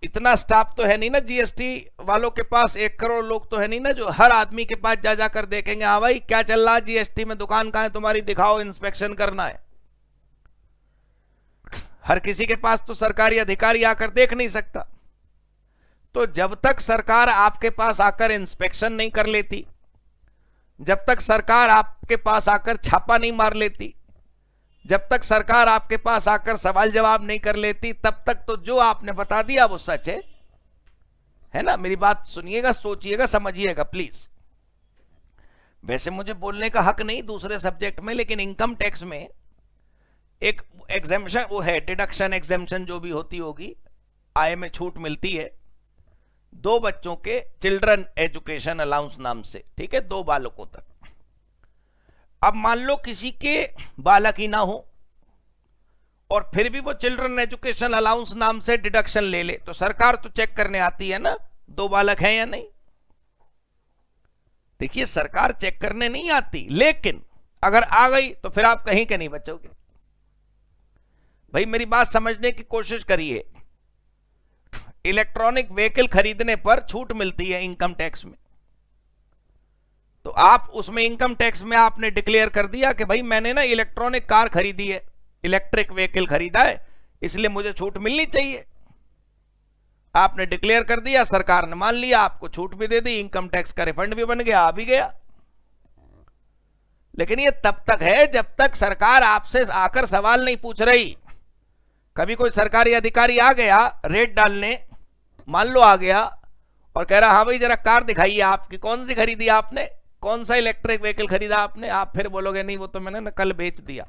इतना स्टाफ तो है नहीं ना जीएसटी वालों के पास, 1 करोड़ लोग तो है नहीं ना जो हर आदमी के पास जा जाकर देखेंगे हाँ भाई क्या चल रहा है जीएसटी में, दुकान कहां है तुम्हारी, दिखाओ, इंस्पेक्शन करना है। हर किसी के पास तो सरकारी अधिकारी आकर देख नहीं सकता। तो जब तक सरकार आपके पास आकर इंस्पेक्शन नहीं कर लेती, जब तक सरकार आपके पास आकर छापा नहीं मार लेती, जब तक सरकार आपके पास आकर सवाल जवाब नहीं कर लेती, तब तक तो जो आपने बता दिया वो सच है ना। मेरी बात सुनिएगा, सोचिएगा, समझिएगा प्लीज। वैसे मुझे बोलने का हक नहीं दूसरे सब्जेक्ट में, लेकिन इनकम टैक्स में एक एग्जेम्पशन वो है, डिडक्शन एग्जेम्पशन जो भी होती होगी, आय में छूट मिलती है 2 बच्चों के चिल्ड्रन एजुकेशन अलाउंस नाम से, ठीक है, 2 बालकों तक। अब मान लो किसी के बालक ही ना हो और फिर भी वो चिल्ड्रन एजुकेशन अलाउंस नाम से डिडक्शन ले ले, तो सरकार तो चेक करने आती है ना 2 बालक हैं या नहीं। देखिए सरकार चेक करने नहीं आती, लेकिन अगर आ गई तो फिर आप कहीं के नहीं बचोगे। भाई मेरी बात समझने की कोशिश करिए। इलेक्ट्रॉनिक व्हीकल खरीदने पर छूट मिलती है इनकम टैक्स में, तो आप उसमें इनकम टैक्स में आपने डिक्लेयर कर दिया कि भाई मैंने ना इलेक्ट्रॉनिक कार खरीदी है, इलेक्ट्रिक व्हीकल खरीदा है, इसलिए मुझे छूट मिलनी चाहिए। आपने डिक्लेयर कर दिया, सरकार ने मान लिया, आपको छूट भी दे दी, इनकम टैक्स का रिफंड भी बन गया, आ भी गया। लेकिन ये तब तक है जब तक सरकार आपसे आकर सवाल नहीं पूछ रही। कभी कोई सरकारी अधिकारी आ गया रेट डालने, मान लो आ गया और कह रहा हाँ भाई जरा कार दिखाइए आपकी, कौन सी खरीदी आपने, कौन सा इलेक्ट्रिक व्हीकल खरीदा आपने, आप फिर बोलोगे नहीं वो तो मैंने ना कल बेच दिया।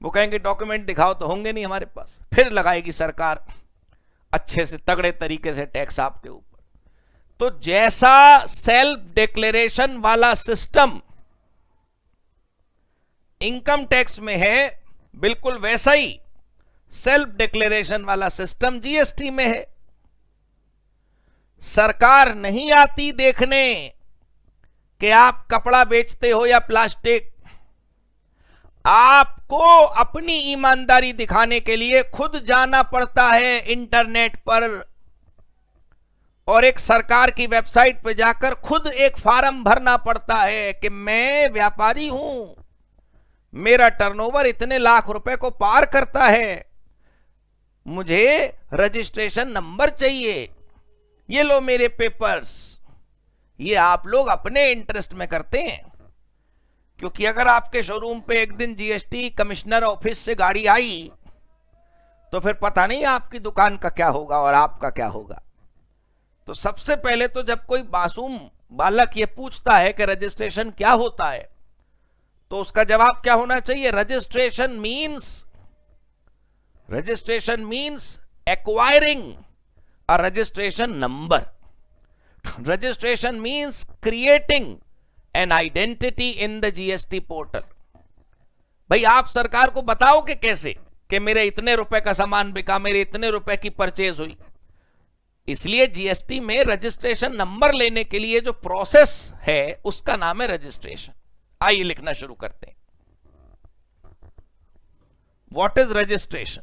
वो कहेंगे डॉक्यूमेंट दिखाओ, तो होंगे नहीं हमारे पास। फिर लगाएगी सरकार अच्छे से तगड़े तरीके से टैक्स आपके ऊपर। तो जैसा सेल्फ डिक्लेरेशन वाला सिस्टम इनकम टैक्स में है, बिल्कुल वैसा ही सेल्फ डिक्लेरेशन वाला सिस्टम जीएसटी में है। सरकार नहीं आती देखने कि आप कपड़ा बेचते हो या प्लास्टिक। आपको अपनी ईमानदारी दिखाने के लिए खुद जाना पड़ता है इंटरनेट पर और एक सरकार की वेबसाइट पर जाकर खुद एक फॉर्म भरना पड़ता है कि मैं व्यापारी हूं, मेरा टर्नओवर इतने लाख रुपए को पार करता है, मुझे रजिस्ट्रेशन नंबर चाहिए, ये लो मेरे पेपर्स। ये आप लोग अपने इंटरेस्ट में करते हैं, क्योंकि अगर आपके शोरूम पे एक दिन जीएसटी कमिश्नर ऑफिस से गाड़ी आई तो फिर पता नहीं आपकी दुकान का क्या होगा और आपका क्या होगा। तो सबसे पहले तो जब कोई मासूम बालक ये पूछता है कि रजिस्ट्रेशन क्या होता है, तो उसका जवाब क्या होना चाहिए, registration means acquiring a registration number. Registration means creating an identity in the GST portal. भाई आप सरकार को बताओ कि कैसे, कि मेरे इतने रुपए का सामान बिका, मेरे इतने रुपए की परचेज हुई। इसलिए जीएसटी में रजिस्ट्रेशन नंबर लेने के लिए जो प्रोसेस है उसका नाम है रजिस्ट्रेशन। आइए लिखना शुरू करते हैं। What is registration?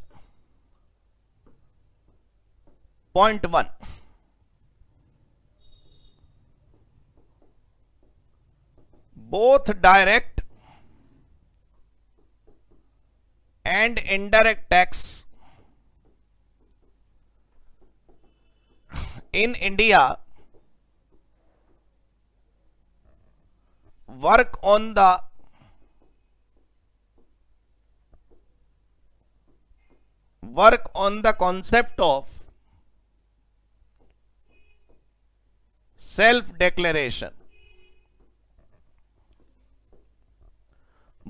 Point 1, both direct and indirect tax in India work on the concept of self-declaration.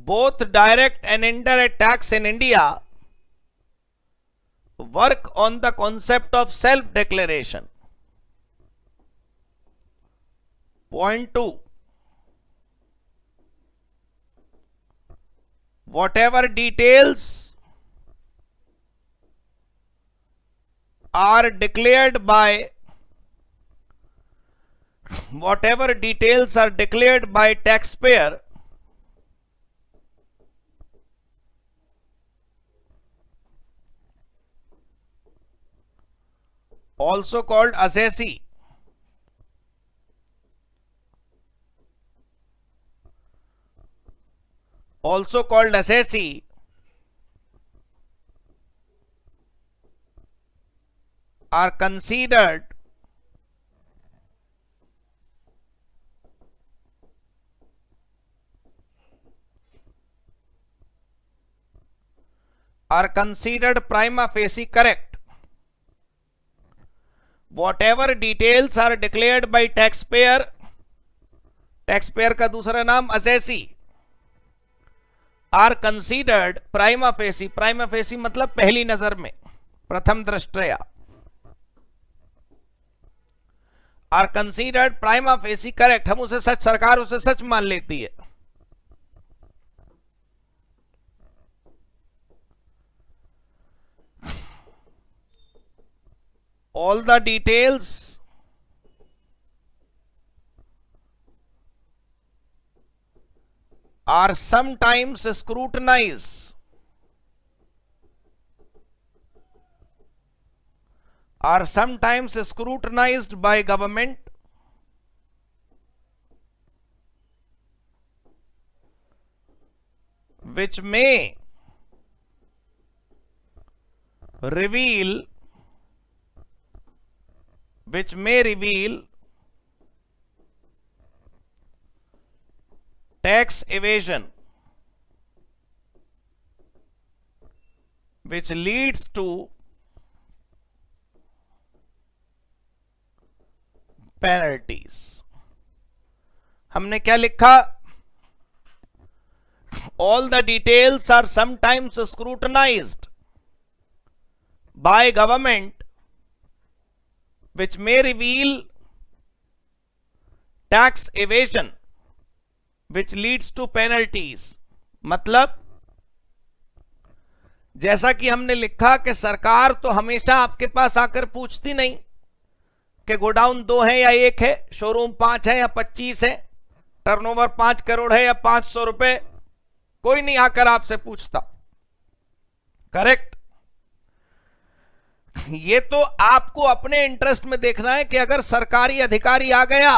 Both direct and indirect tax in India work on the concept of self-declaration. Point 2, whatever details are declared by whatever details are declared by taxpayer also called assessee are considered prima facie correct. Whatever details are declared by taxpayer का दूसरा नाम assessee, are considered prima facie मतलब पहली नजर में, प्रथम दृष्टया, are considered prima facie correct. हम उसे सच, सरकार उसे सच मान लेती है. All the details are sometimes scrutinized by government which may reveal tax evasion, which leads to penalties. हमने क्या लिखा? All the details are sometimes scrutinized by government which may reveal tax evasion which leads to penalties. मतलब जैसा कि हमने लिखा कि सरकार तो हमेशा आपके पास आकर पूछती नहीं कि गोडाउन 2 है या 1 है, शोरूम 5 है या 25 है, टर्नओवर 5 करोड़ है या 500 रुपए, कोई नहीं आकर आपसे पूछता. करेक्ट. ये तो आपको अपने इंटरेस्ट में देखना है कि अगर सरकारी अधिकारी आ गया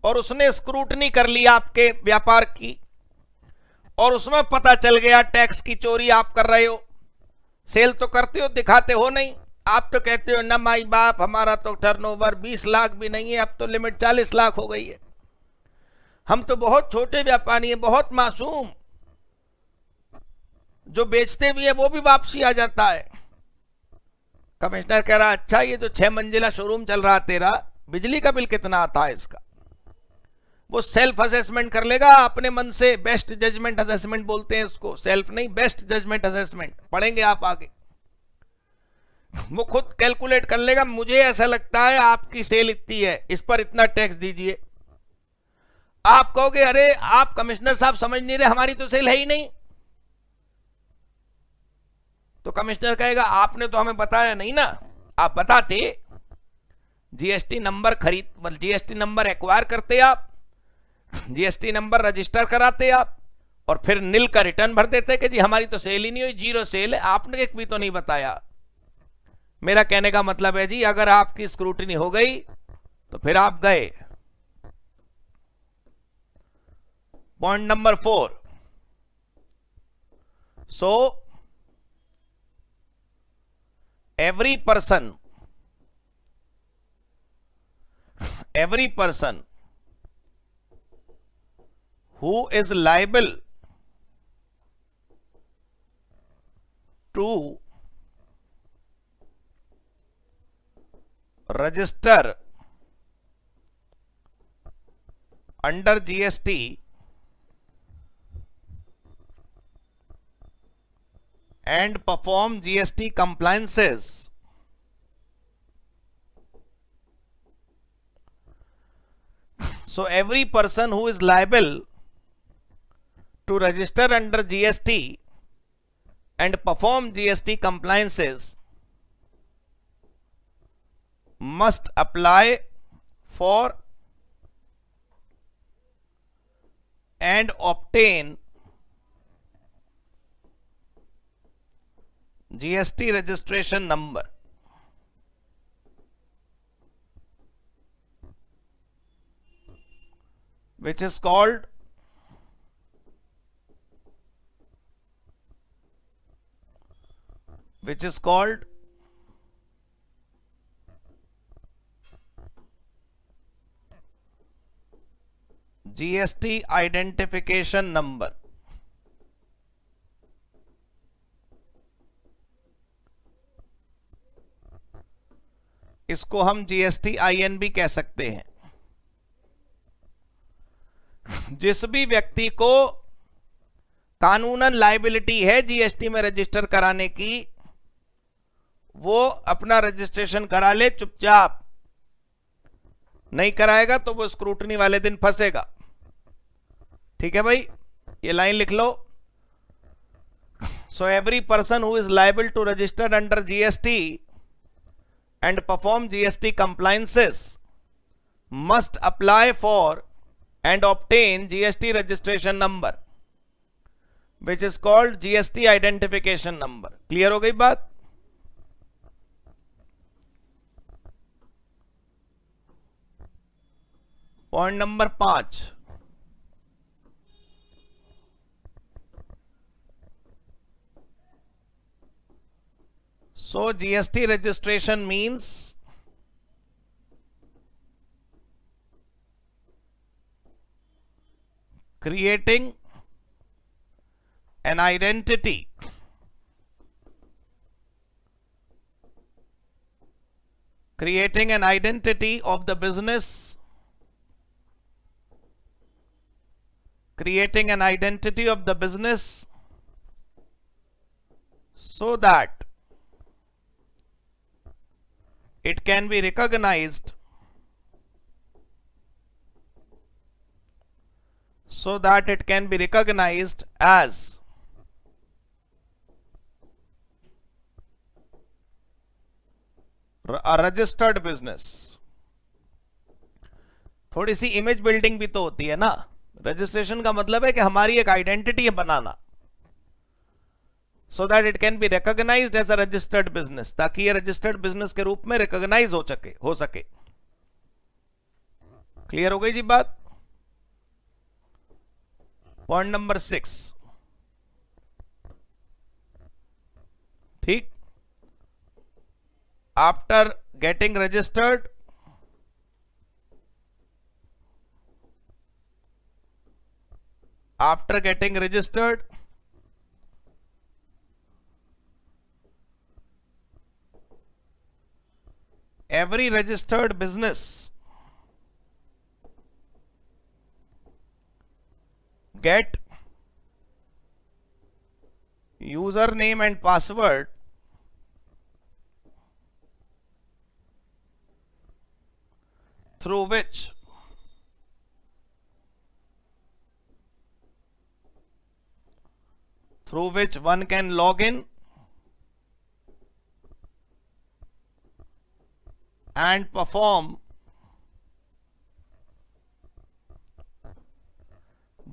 और उसने स्क्रूटनी कर लिया आपके व्यापार की और उसमें पता चल गया टैक्स की चोरी आप कर रहे हो, सेल तो करते हो, दिखाते हो नहीं, आप तो कहते हो ना माई बाप हमारा तो टर्नओवर 20 लाख भी नहीं है, अब तो लिमिट 40 लाख हो गई है, हम तो बहुत छोटे व्यापारी हैं, बहुत मासूम, जो बेचते भी है वो भी वापसी आ जाता है. कमिश्नर कह रहा अच्छा ये जो 6 मंजिला शोरूम चल रहा तेरा, बिजली का बिल कितना आता है इसका? वो सेल्फ असेसमेंट कर लेगा अपने मन से. बेस्ट जजमेंट असेसमेंट बोलते हैं इसको, सेल्फ नहीं, बेस्ट जजमेंट असेसमेंट, पढ़ेंगे आप आगे. वो खुद कैलकुलेट कर लेगा, मुझे ऐसा लगता है आपकी सेल इतनी है, इस पर इतना टैक्स दीजिए. आप कहोगे अरे आप कमिश्नर साहब समझ नहीं रहे, हमारी तो सेल है ही नहीं. तो कमिश्नर कहेगा आपने तो हमें बताया नहीं ना, आप बताते GST number GST number acquire करते आप, जीएसटी नंबर रजिस्टर कराते आप और फिर नील का रिटर्न भर देते कि जी हमारी तो सेल ही नहीं हुई, 0 सेल है, आपने एक भी तो नहीं बताया. मेरा कहने का मतलब है जी अगर आपकी स्क्रूटनी हो गई तो फिर आप गए. Point number 4. So every person who is liable to register under GST and perform GST compliances so every person who is liable to register under GST and perform GST compliances must apply for and obtain GST registration number. Which is called GST identification number. इसको हम GSTIN भी कह सकते हैं। जिस भी व्यक्ति को कानूनन लायबिलिटी है जीएसटी में रजिस्टर कराने की, वो अपना रजिस्ट्रेशन करा ले चुपचाप। नहीं कराएगा तो वो स्क्रूटनी वाले दिन फंसेगा। ठीक है भाई, ये लाइन लिख लो। So every person who is liable to registered under GST and perform GST compliances must apply for and obtain GST registration number which is called GST identification number. Clear हो गई बात? Point number 5, so GST registration means creating an identity of the business, so that it can be recognized as a registered business. थोड़ी सी image building भी तो होती है ना। Registration का मतलब है कि हमारी एक आइडेंटिटी है बनाना, so that it can be recognized as a registered business, ताकि ये रजिस्टर्ड बिजनेस के रूप में रिकॉग्नाइज हो सके। क्लियर हो गई जी बात? पॉइंट नंबर 6, ठीक। After getting registered, every registered business get username and password through which one can log in and perform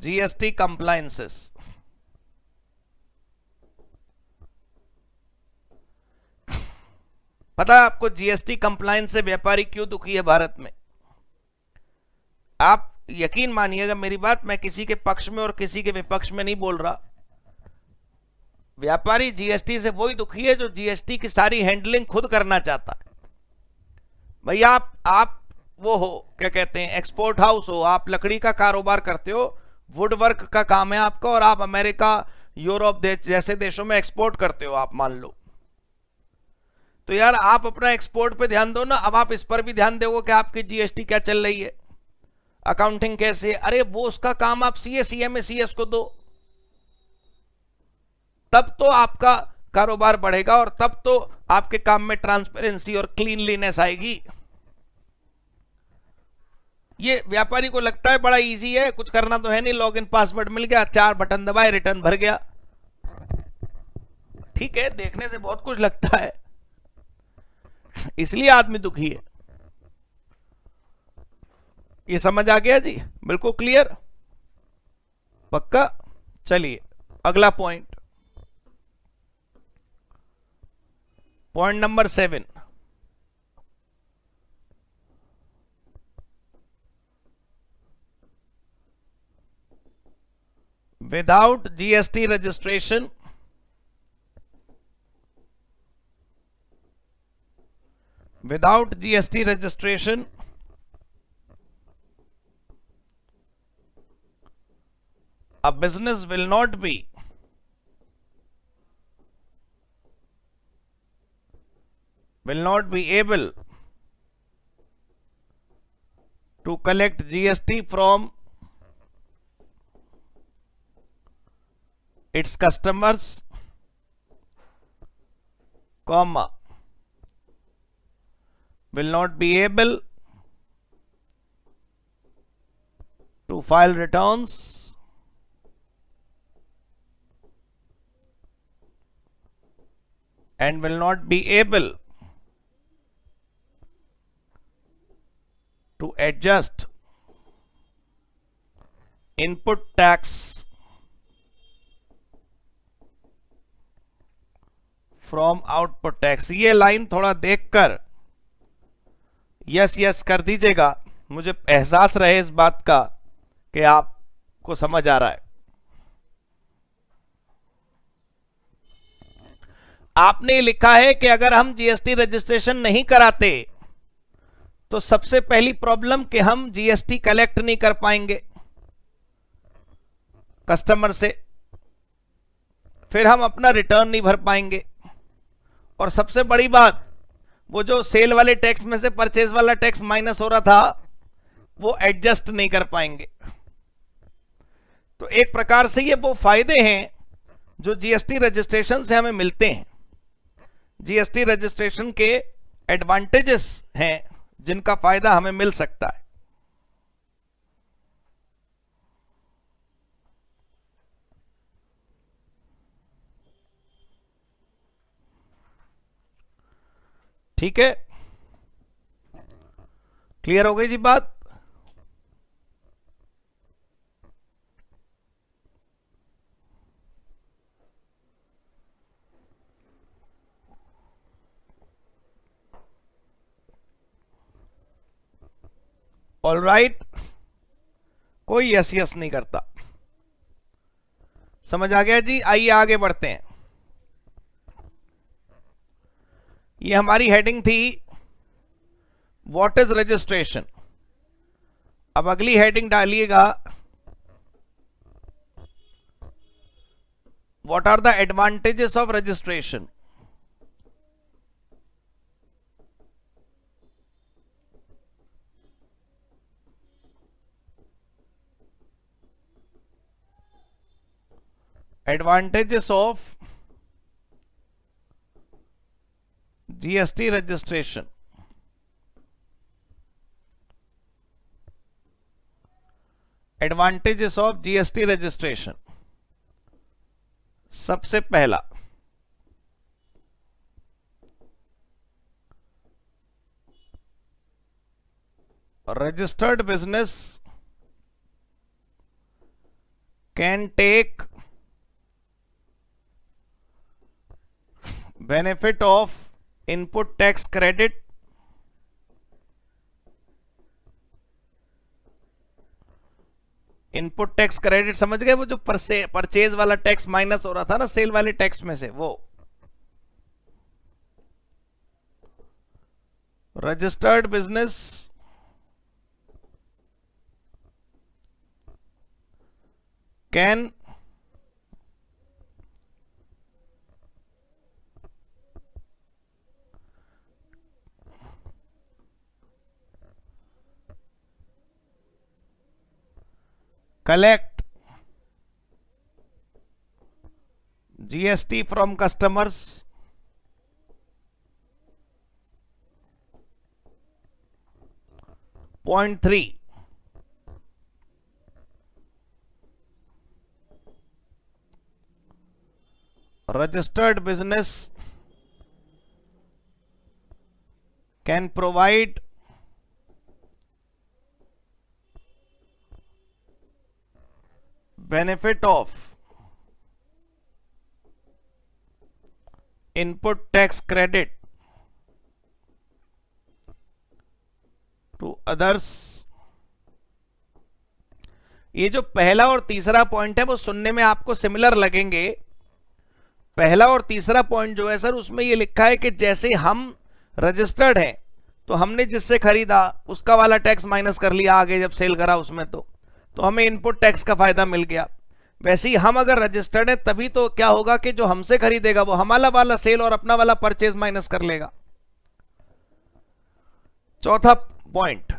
GST compliances. पता है आपको जीएसटी कंप्लायंस से व्यापारी क्यों दुखी है भारत में? आप यकीन मानिएगा मेरी बात, मैं किसी के पक्ष में और किसी के विपक्ष में नहीं बोल रहा। व्यापारी जीएसटी से वही दुखी है जो जीएसटी की सारी हैंडलिंग खुद करना चाहता है। भैया आप वो हो, क्या कहते हैं, एक्सपोर्ट हाउस हो, आप लकड़ी का कारोबार करते हो, वुड वर्क का काम है आपका, और आप अमेरिका, यूरोप जैसे देशों में एक्सपोर्ट करते हो, आप मान लो। तो यार आप अपना एक्सपोर्ट पे ध्यान दो ना। अब आप इस पर भी ध्यान दोगे कि आपकी जीएसटी क्या चल रही है, अकाउंटिंग कैसे, अरे वो उसका काम आप सीए, सीएमए, सीएस को दो, तब तो आपका कारोबार बढ़ेगा और तब तो आपके काम में ट्रांसपेरेंसी और क्लीनलीनेस आएगी। ये व्यापारी को लगता है बड़ा इजी है, कुछ करना तो है नहीं, लॉगिन पासवर्ड मिल गया, 4 बटन दबाए, रिटर्न भर गया। ठीक है, देखने से बहुत कुछ लगता है, इसलिए आदमी दुखी है। ये समझ आ गया जी, बिल्कुल क्लियर, पक्का। चलिए अगला point, point number 7, without GST registration, without GST registration, a business will not be able to collect GST from its customers, comma, will not be able to file returns and will not be able to adjust input tax from output tax. ये line थोड़ा देखकर yes yes कर दीजिएगा, मुझे एहसास रहे इस बात का कि आपको समझ आ रहा है। आपने लिखा है कि अगर हम जीएसटी रजिस्ट्रेशन नहीं कराते तो सबसे पहली प्रॉब्लम कि हम जीएसटी कलेक्ट नहीं कर पाएंगे कस्टमर से, फिर हम अपना रिटर्न नहीं भर पाएंगे, और सबसे बड़ी बात वो जो सेल वाले टैक्स में से परचेज वाला टैक्स माइनस हो रहा था वो एडजस्ट नहीं कर पाएंगे। तो एक प्रकार से ये वो फायदे हैं जो जीएसटी रजिस्ट्रेशन से हमें मिलते हैं, जीएसटी रजिस्ट्रेशन के एडवांटेजेस हैं जिनका फायदा हमें मिल सकता है। ठीक है, क्लियर हो गई जी बात। ऑल राइट, कोई यस यस नहीं करता, समझ आ गया जी। आइए आगे बढ़ते हैं। ये हमारी हेडिंग थी व्हाट इज रजिस्ट्रेशन। अब अगली हेडिंग डालिएगा what are the advantages of registration. Advantages of GST registration। Advantages of GST registration. सबसे पहला, registered business can take benefit of input tax credit input tax credit समझ गए, वो जो परचेज वाला टैक्स माइनस हो रहा था ना सेल वाले टैक्स में से, वो registered business can collect GST from customers point 3, registered business can provide benefit of input tax credit to others। ये जो पहला और तीसरा पॉइंट है वो सुनने में आपको सिमिलर लगेंगे। पहला और तीसरा पॉइंट जो है सर, उसमें ये लिखा है कि जैसे हम रजिस्टर्ड हैं तो हमने जिससे खरीदा उसका वाला टैक्स माइनस कर लिया आगे जब सेल करा उसमें, तो हमें इनपुट टैक्स का फायदा मिल गया। वैसे ही हम अगर रजिस्टर्ड है तभी तो क्या होगा कि जो हमसे खरीदेगा वो हमारा वाला सेल और अपना वाला परचेज माइनस कर लेगा। चौथा point,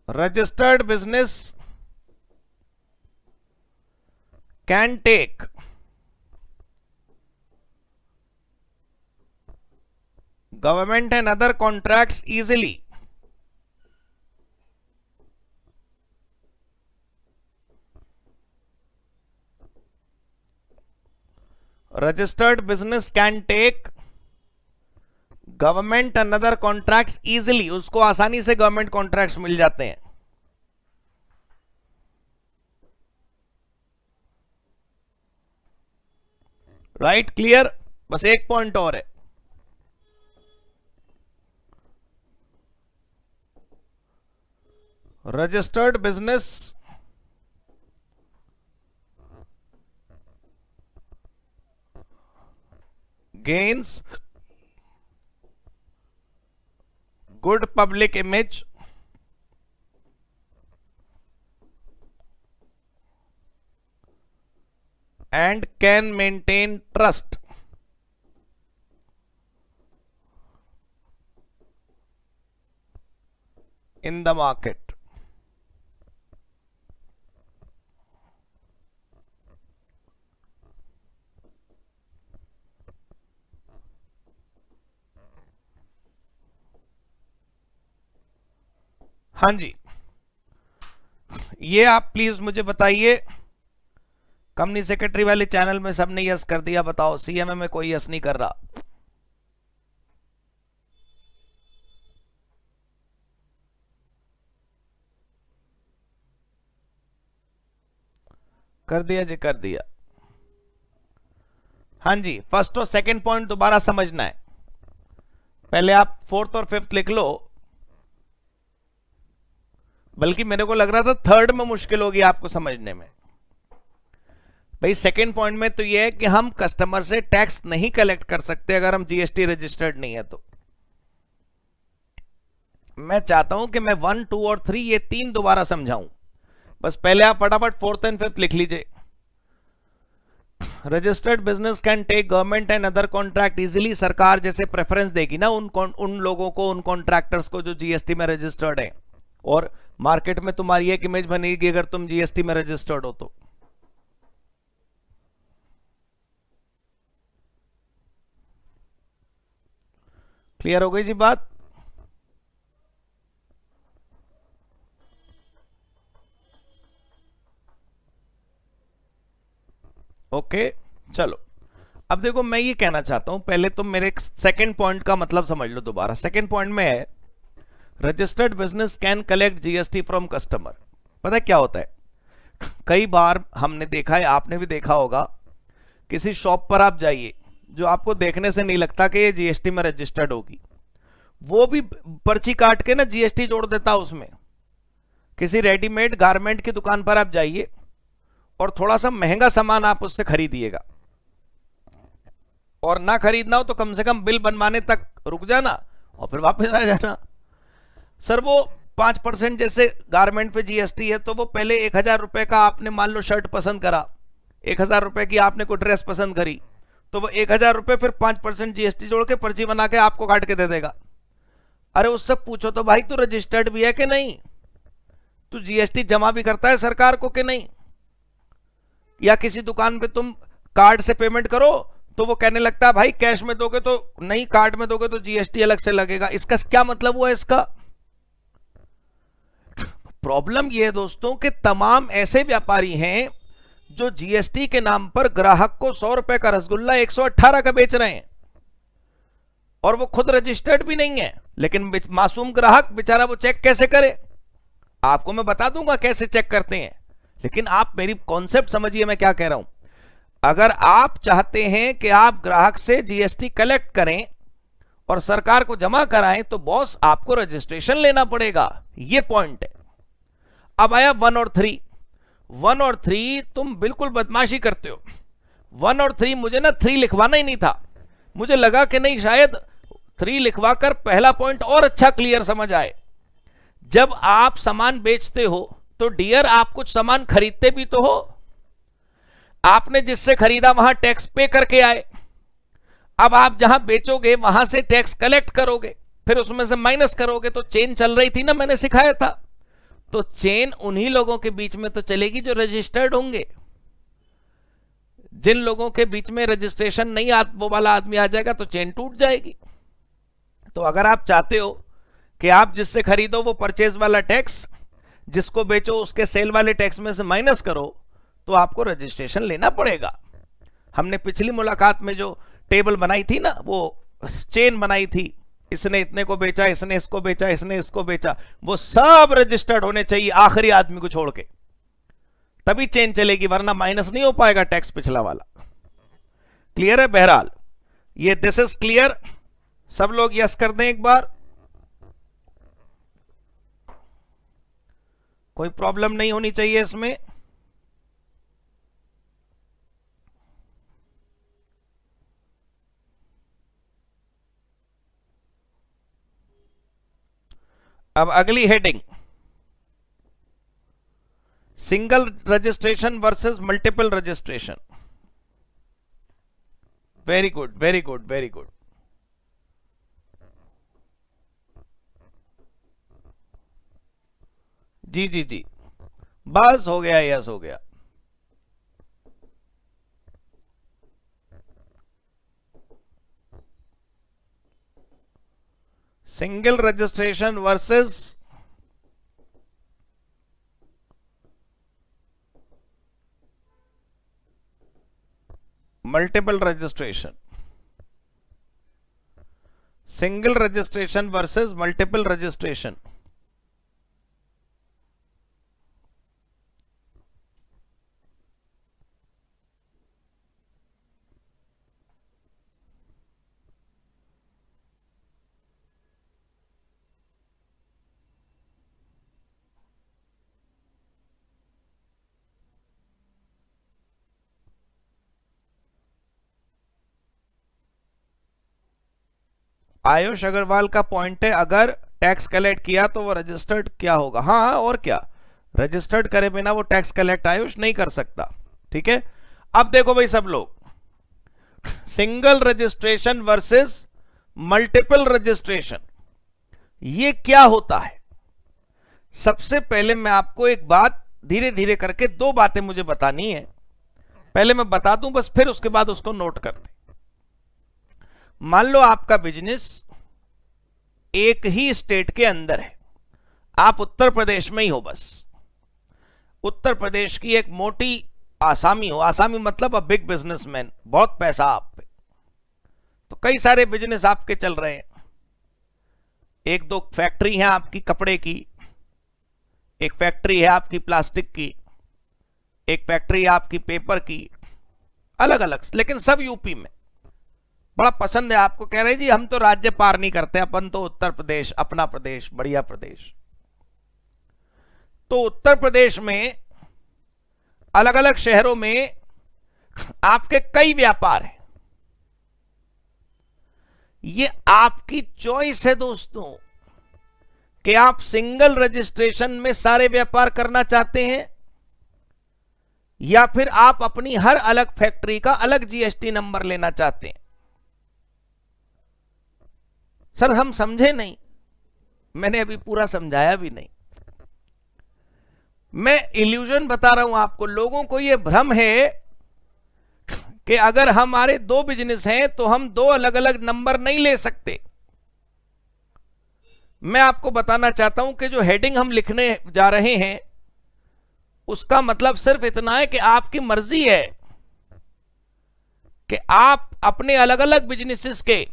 registered business can take government and other contracts easily registered business can take government and other contracts easily, उसको आसानी से गवर्नमेंट कॉन्ट्रैक्ट्स मिल जाते हैं। Right, clear. बस एक पॉइंट और है, registered business gains good public image and can maintain trust in the market। हाँ जी, ये आप प्लीज मुझे बताइए, कंपनी सेक्रेटरी वाले चैनल में सबने यस कर दिया, बताओ सीएमए में कोई यस नहीं कर रहा। कर दिया जी, कर दिया। हाँ जी, फर्स्ट और सेकंड पॉइंट दोबारा समझना है। पहले आप फोर्थ और फिफ्थ लिख लो, बल्कि मेरे को लग रहा था थर्ड में मुश्किल होगी आपको समझने में। भाई सेकेंड पॉइंट में तो यह है कि हम कस्टमर से टैक्स नहीं कलेक्ट कर सकते अगर हम जीएसटी रजिस्टर्ड नहीं है। तो मैं चाहता हूं कि मैं 1, 2 और 3 ये 3 दोबारा समझाऊं। बस पहले आप फटाफट फोर्थ एंड फिफ्थ लिख लीजिए। Registered business can take government and other contract easily. सरकार जैसे प्रेफरेंस देगी ना उन लोगों को, उन कॉन्ट्रैक्टर्स को जो जीएसटी में रजिस्टर्ड है, और मार्केट में तुम्हारी एक इमेज बनेगी अगर तुम जीएसटी में रजिस्टर्ड हो तो। क्लियर हो गई जी बात? ओके, चलो अब देखो, मैं ये कहना चाहता हूं, पहले तुम मेरे सेकंड पॉइंट का मतलब समझ लो दोबारा। सेकंड पॉइंट में है registered business can collect GST from customer. पता है क्या होता है, कई बार हमने देखा है, आपने भी देखा होगा, किसी शॉप पर आप जाइए जो आपको देखने से नहीं लगता कि ये जीएसटी में रजिस्टर्ड होगी, वो भी पर्ची काट के ना जीएसटी जोड़ देता उसमें। किसी रेडीमेड गारमेंट की दुकान पर आप जाइए और थोड़ा सा महंगा सामान आप उससे खरीदिएगा, और ना खरीदना हो तो कम से कम बिल बनवाने तक रुक जाना और फिर वापस आ जाना। सर वो 5% जैसे गारमेंट पे जीएसटी है, तो वो पहले 1000 रुपए का आपने मान लो शर्ट पसंद करा, 1000 रुपए की आपने कोई ड्रेस पसंद करी, तो वो 1000 रुपए फिर 5% जीएसटी जोड़ के पर्ची बना के आपको काट के दे देगा। अरे उससे पूछो तो भाई तू रजिस्टर्ड भी है कि नहीं, तू जीएसटी जमा भी करता है सरकार को कि नहीं। या किसी दुकान पे तुम कार्ड से पेमेंट करो तो वो कहने लगता है भाई कैश में दोगे तो नहीं, कार्ड में दोगे तो जीएसटी अलग से लगेगा। इसका क्या मतलब हुआ? इसका प्रॉब्लम ये है दोस्तों कि तमाम ऐसे व्यापारी हैं जो जीएसटी के नाम पर ग्राहक को 100 रुपए का रसगुल्ला 118 का बेच रहे हैं, और वो खुद रजिस्टर्ड भी नहीं है, लेकिन मासूम ग्राहक बेचारा वो चेक कैसे करे? आपको मैं बता दूंगा कैसे चेक करते हैं, लेकिन आप मेरी कॉन्सेप्ट समझिए मैं क्या कह रहा हूं। अगर आप चाहते हैं कि आप ग्राहक से जीएसटी कलेक्ट करें और सरकार को जमा कराएं, तो बॉस आपको रजिस्ट्रेशन लेना पड़ेगा, ये पॉइंट है। अब आया 1 और 3। 1 और 3 तुम बिल्कुल बदमाशी करते हो। 1 और 3 मुझे ना 3 लिखवाना ही नहीं था, मुझे लगा कि नहीं शायद 3 लिखवाकर पहला पॉइंट और अच्छा क्लियर समझ आए। जब आप सामान बेचते हो तो डियर आप कुछ सामान खरीदते भी तो हो। आपने जिससे खरीदा वहां टैक्स पे करके आए, अब आप जहां बेचोगे वहां से टैक्स कलेक्ट करोगे, फिर उसमें से माइनस करोगे, तो चेन चल रही थी ना, मैंने सिखाया था। तो चेन उन्हीं लोगों के बीच में तो चलेगी जो रजिस्टर्ड होंगे। जिन लोगों के बीच में रजिस्ट्रेशन नहीं वो वाला आदमी आ जाएगा तो चेन टूट जाएगी। तो अगर आप चाहते हो कि आप जिससे खरीदो वो परचेज वाला टैक्स, जिसको बेचो उसके सेल वाले टैक्स में से माइनस करो, तो आपको रजिस्ट्रेशन लेना पड़ेगा। हमने पिछली मुलाकात में जो टेबल बनाई थी ना, वो चेन बनाई थी, इसने इतने को बेचा, इसने इसको बेचा, इसने इसको बेचा, वो सब रजिस्टर्ड होने चाहिए आखिरी आदमी को छोड़ के, तभी चेन चलेगी, वरना माइनस नहीं हो पाएगा टैक्स पिछला वाला। क्लियर है? बहरहाल ये दिस इज क्लियर। सब लोग यस कर दें एक बार। कोई प्रॉब्लम नहीं होनी चाहिए इसमें। अब अगली heading, single registration versus multiple registration. Very good, very good, very good. जी जी जी, बस हो गया, यस हो गया। Single registration versus multiple registration. Single registration versus multiple registration. Ayush Agarwal का पॉइंट है, अगर टैक्स कलेक्ट किया तो वो रजिस्टर्ड क्या होगा? हाँ हाँ, और क्या, रजिस्टर्ड करे बिना वो टैक्स कलेक्ट आयुष नहीं कर सकता। ठीक है, अब देखो भाई सब लोग, single registration versus multiple registration, ये क्या होता है? सबसे पहले मैं आपको एक बात धीरे धीरे करके, 2 बातें मुझे बतानी है, पहले मैं बता दूं बस, फिर उसके बाद उसको नोट कर दें। मान लो आपका बिजनेस एक ही स्टेट के अंदर है, आप उत्तर प्रदेश में ही हो, बस उत्तर प्रदेश की एक मोटी आसामी हो, आसामी मतलब अ बिग बिजनेसमैन, बहुत पैसा आप पे, तो कई सारे बिजनेस आपके चल रहे हैं। 1-2 फैक्ट्री है आपकी कपड़े की, एक फैक्ट्री है आपकी प्लास्टिक की, एक फैक्ट्री है आपकी पेपर की, अलग अलग, लेकिन सब यूपी में। बड़ा पसंद है आपको, कह रहे जी हम तो राज्य पार नहीं करते, अपन तो उत्तर प्रदेश, अपना प्रदेश, बढ़िया प्रदेश। तो उत्तर प्रदेश में अलग अलग शहरों में आपके कई व्यापार हैं। ये आपकी चॉइस है दोस्तों कि आप सिंगल रजिस्ट्रेशन में सारे व्यापार करना चाहते हैं, या फिर आप अपनी हर अलग फैक्ट्री का अलग जीएसटी नंबर लेना चाहते हैं। सर हम समझे नहीं, मैंने अभी पूरा समझाया भी नहीं, मैं इल्यूजन बता रहा हूं आपको। लोगों को यह भ्रम है कि अगर हमारे 2 बिजनेस हैं तो हम 2 अलग अलग नंबर नहीं ले सकते। मैं आपको बताना चाहता हूं कि जो हेडिंग हम लिखने जा रहे हैं उसका मतलब सिर्फ इतना है कि आपकी मर्जी है कि आप अपने अलग अलग बिजनेसेस के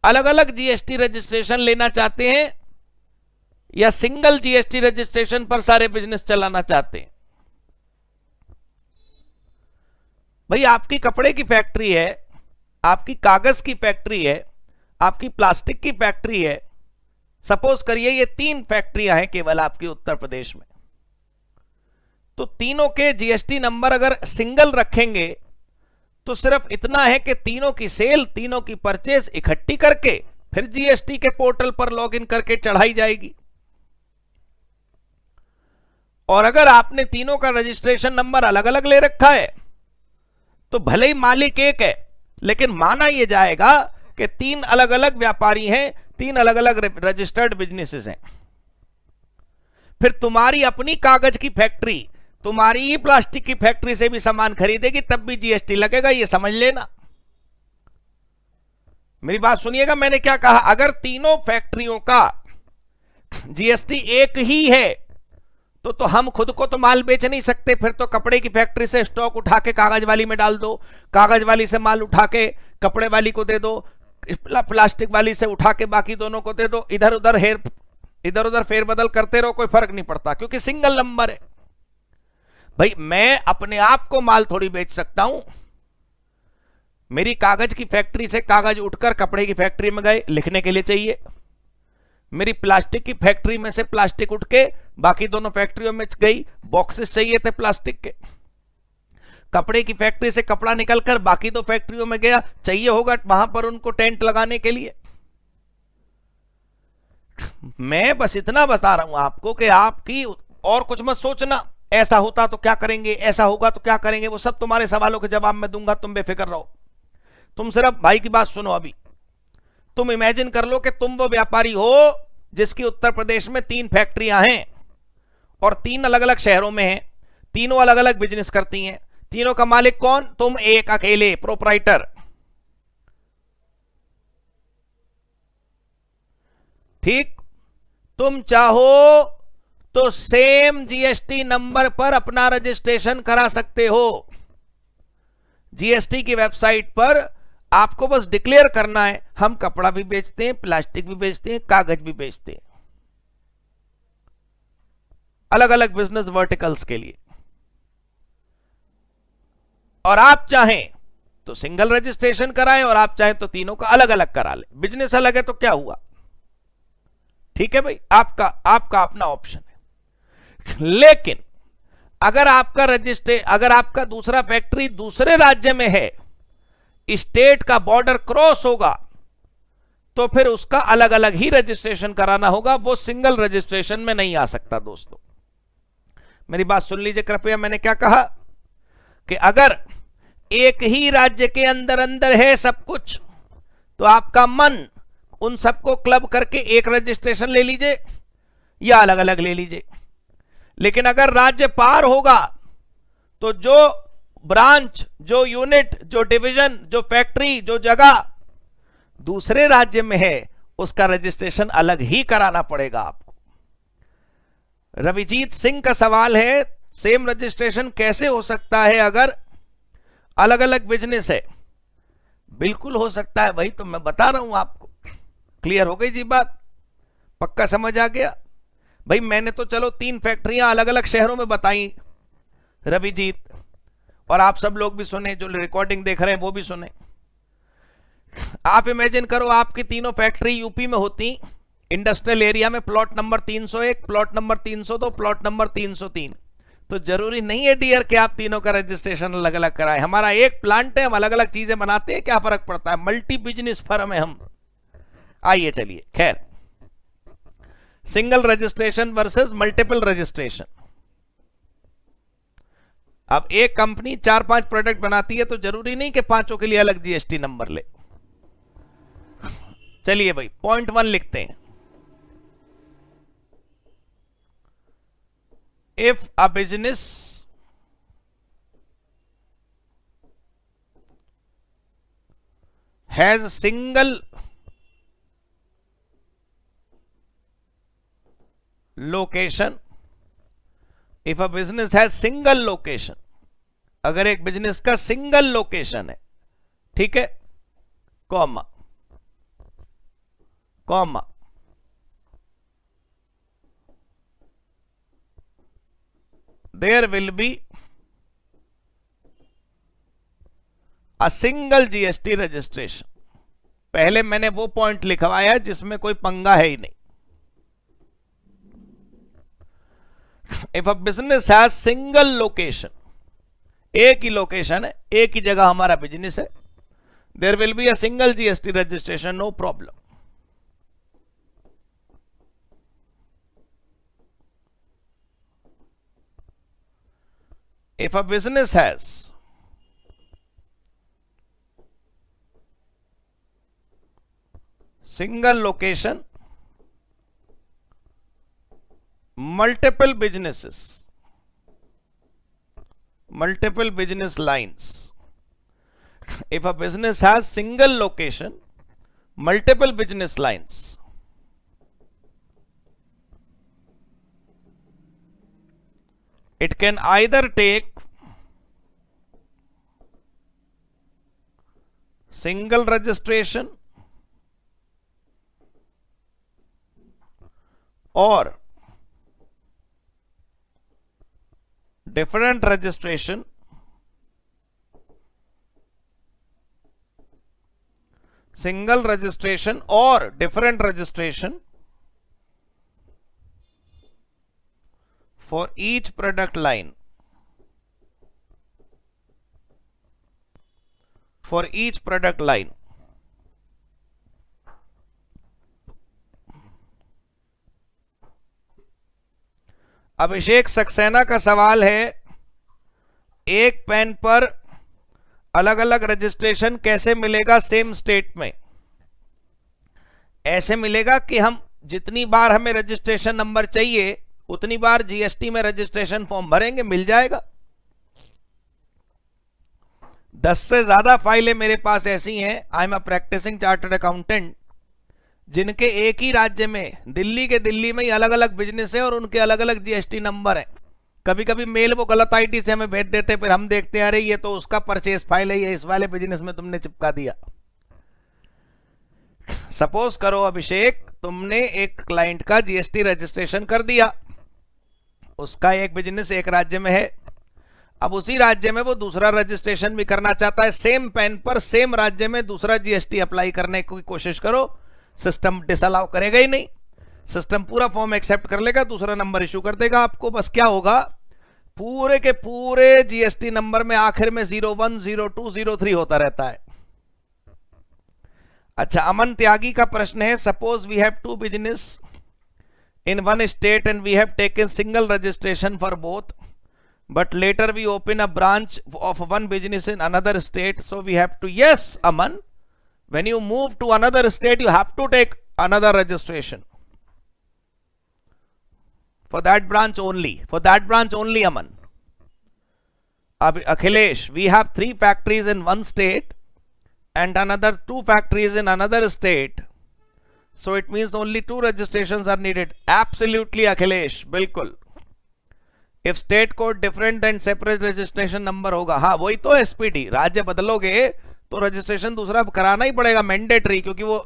अलग अलग जीएसटी रजिस्ट्रेशन लेना चाहते हैं या सिंगल जीएसटी रजिस्ट्रेशन पर सारे बिजनेस चलाना चाहते हैं? भाई आपकी कपड़े की फैक्ट्री है, आपकी कागज की फैक्ट्री है, आपकी प्लास्टिक की फैक्ट्री है, सपोज करिए ये 3 फैक्ट्रियां हैं केवल आपके उत्तर प्रदेश में, तो तीनों के जीएसटी नंबर अगर सिंगल रखेंगे तो सिर्फ इतना है कि तीनों की सेल, तीनों की परचेज इकट्ठी करके फिर जीएसटी के पोर्टल पर लॉगिन करके चढ़ाई जाएगी। और अगर आपने तीनों का रजिस्ट्रेशन नंबर अलग अलग ले रखा है तो भले ही मालिक एक है, लेकिन माना यह जाएगा कि 3 अलग अलग व्यापारी हैं, 3 अलग अलग रजिस्टर्ड बिजनेसेस हैं। फिर तुम्हारी अपनी कागज की फैक्ट्री तुम्हारी ही प्लास्टिक की फैक्ट्री से भी सामान खरीदेगी, तब भी जीएसटी लगेगा, ये समझ लेना। मेरी बात सुनिएगा, मैंने क्या कहा, अगर तीनों फैक्ट्रियों का जीएसटी एक ही है तो हम खुद को तो माल बेच नहीं सकते, फिर तो कपड़े की फैक्ट्री से स्टॉक उठा के कागज वाली में डाल दो, कागज वाली से माल उठा के कपड़े वाली को दे दो, प्लास्टिक वाली से उठा के बाकी दोनों को दे दो, इधर उधर फेरबदल करते रहो, कोई फर्क नहीं पड़ता क्योंकि सिंगल नंबर है। भाई मैं अपने आप को माल थोड़ी बेच सकता हूं, मेरी कागज की फैक्ट्री से कागज उठकर कपड़े की फैक्ट्री में गए, लिखने के लिए चाहिए। मेरी प्लास्टिक की फैक्ट्री में से प्लास्टिक उठ के बाकी दोनों फैक्ट्रियों में गई, बॉक्सेस चाहिए थे प्लास्टिक के। कपड़े की फैक्ट्री से कपड़ा निकलकर बाकी 2 फैक्ट्रियों में गया, चाहिए होगा वहां पर उनको टेंट लगाने के लिए। मैं बस इतना बता रहा हूं आपको कि आपकी और कुछ मत सोचना, ऐसा होता तो क्या करेंगे, ऐसा होगा तो क्या करेंगे, वो सब तुम्हारे सवालों के जवाब मैं दूंगा, तुम बेफिक्र रहो। तुम सिर्फ भाई की बात सुनो। अभी तुम इमेजिन कर लो कि तुम वो व्यापारी हो जिसकी उत्तर प्रदेश में 3 फैक्ट्रियां हैं और 3 अलग अलग शहरों में हैं, तीनों अलग अलग बिजनेस करती हैं। तीनों का मालिक कौन? तुम एक अकेले प्रोप्राइटर। ठीक, तुम चाहो तो सेम जीएसटी नंबर पर अपना रजिस्ट्रेशन करा सकते हो। जीएसटी की वेबसाइट पर आपको बस डिक्लेयर करना है, हम कपड़ा भी बेचते हैं, प्लास्टिक भी बेचते हैं, कागज भी बेचते हैं, अलग अलग बिजनेस वर्टिकल्स के लिए। और आप चाहें तो सिंगल रजिस्ट्रेशन कराएं और आप चाहें तो तीनों का अलग अलग करा लें। बिजनेस अलग है तो क्या हुआ, ठीक है भाई, आपका अपना ऑप्शन है। लेकिन अगर आपका दूसरा फैक्ट्री दूसरे राज्य में है, स्टेट का बॉर्डर क्रॉस होगा, तो फिर उसका अलग अलग ही रजिस्ट्रेशन कराना होगा, वो सिंगल रजिस्ट्रेशन में नहीं आ सकता। दोस्तों मेरी बात सुन लीजिए कृपया, मैंने क्या कहा कि अगर एक ही राज्य के अंदर अंदर है सब कुछ, तो आपका मन उन सबको क्लब करके एक रजिस्ट्रेशन ले लीजिए या अलग अलग ले लीजिए। लेकिन अगर राज्य पार होगा तो जो ब्रांच, जो यूनिट, जो डिवीजन, जो फैक्ट्री, जो जगह दूसरे राज्य में है, उसका रजिस्ट्रेशन अलग ही कराना पड़ेगा आपको। रविजीत सिंह का सवाल है, सेम रजिस्ट्रेशन कैसे हो सकता है अगर अलग अलग बिजनेस है? बिल्कुल हो सकता है भाई, तो मैं बता रहा हूं आपको। क्लियर हो गई जी बात, पक्का समझ आ गया भाई। मैंने तो चलो 3 फैक्ट्रियां अलग अलग शहरों में बताई रविजीत, और आप सब लोग भी सुने, जो रिकॉर्डिंग देख रहे हैं वो भी सुने। आप इमेजिन करो आपकी तीनों फैक्ट्री यूपी में होती, इंडस्ट्रियल एरिया में, plot number 301, plot number 302, plot number 303, तो जरूरी नहीं है डियर कि आप तीनों का रजिस्ट्रेशन अलग अलग कराएं। हमारा एक प्लांट है, हम अलग अलग चीजें बनाते हैं, क्या फर्क पड़ता है, मल्टी बिजनेस फर्म है हम। आइए चलिए, खैर, single registration versus multiple registration. अब एक कंपनी 4-5 प्रोडक्ट बनाती है तो जरूरी नहीं कि 5 के लिए अलग जीएसटी नंबर ले। चलिए भाई, पॉइंट 1 लिखते हैं। If a business has single location, if a business has single location, अगर एक बिजनेस का सिंगल लोकेशन है, ठीक है, comma, comma, there will be a single GST registration. पहले मैंने वो पॉइंट लिखवाया जिसमें कोई पंगा है ही नहीं. If a business has single location, एक ही लोकेशन है, एक ही जगह हमारा बिजनेस है, there will be a single GST registration, no problem. If a business has single location, multiple businesses, multiple business lines. If a business has single location, multiple business lines, it can either take single registration or different registration, single registration or different registration for each product line, for each product line. अभिषेक सक्सेना का सवाल है, एक pen पर अलग अलग registration कैसे मिलेगा same state में? ऐसे मिलेगा कि हम जितनी बार हमें रजिस्ट्रेशन नंबर चाहिए उतनी बार जीएसटी में रजिस्ट्रेशन फॉर्म भरेंगे, मिल जाएगा. 10 से ज्यादा फाइलें मेरे पास ऐसी हैं, I am a practising chartered accountant, जिनके एक ही राज्य में, दिल्ली में ही अलग अलग बिजनेस है और उनके अलग अलग जीएसटी नंबर है. कभी कभी मेल वो गलत आईडी से हमें भेज देते, फिर हम देखते हैं अरे ये तो उसका परचेज फाइल है, ये इस वाले बिजनेस में तुमने चिपका दिया. सपोज करो अभिषेक, तुमने एक क्लाइंट का जीएसटी रजिस्ट्रेशन कर दिया, उसका एक बिजनेस एक राज्य में है, अब उसी राज्य में वो दूसरा रजिस्ट्रेशन भी करना चाहता है, सेम पेन पर सेम राज्य में दूसरा जीएसटी अप्लाई करने की कोशिश करो, सिस्टम डिसअलाउ करेगा ही नहीं. सिस्टम पूरा फॉर्म एक्सेप्ट कर लेगा, दूसरा नंबर इशू कर देगा आपको. बस क्या होगा, पूरे के पूरे जीएसटी नंबर में आखिर में 01, 02, 03 होता रहता है. अच्छा, अमन त्यागी का प्रश्न है, suppose we have two business in one state and we have taken single registration for both, but later we open a branch of one business in another state, so we have to, yes Aman, when you move to another state you have to take another registration for that branch only, Aman. Akhilesh, we have 3 factories in one state and another 2 factories in another state, so it means only 2 registrations are needed. Absolutely Akhilesh, बिल्कुल. If state code different then separate registration number होगा. हाँ वही तो SPT, राज्य बदलोगे तो registration दूसरा कराना ही पड़ेगा, मैंडेटरी, क्योंकि वो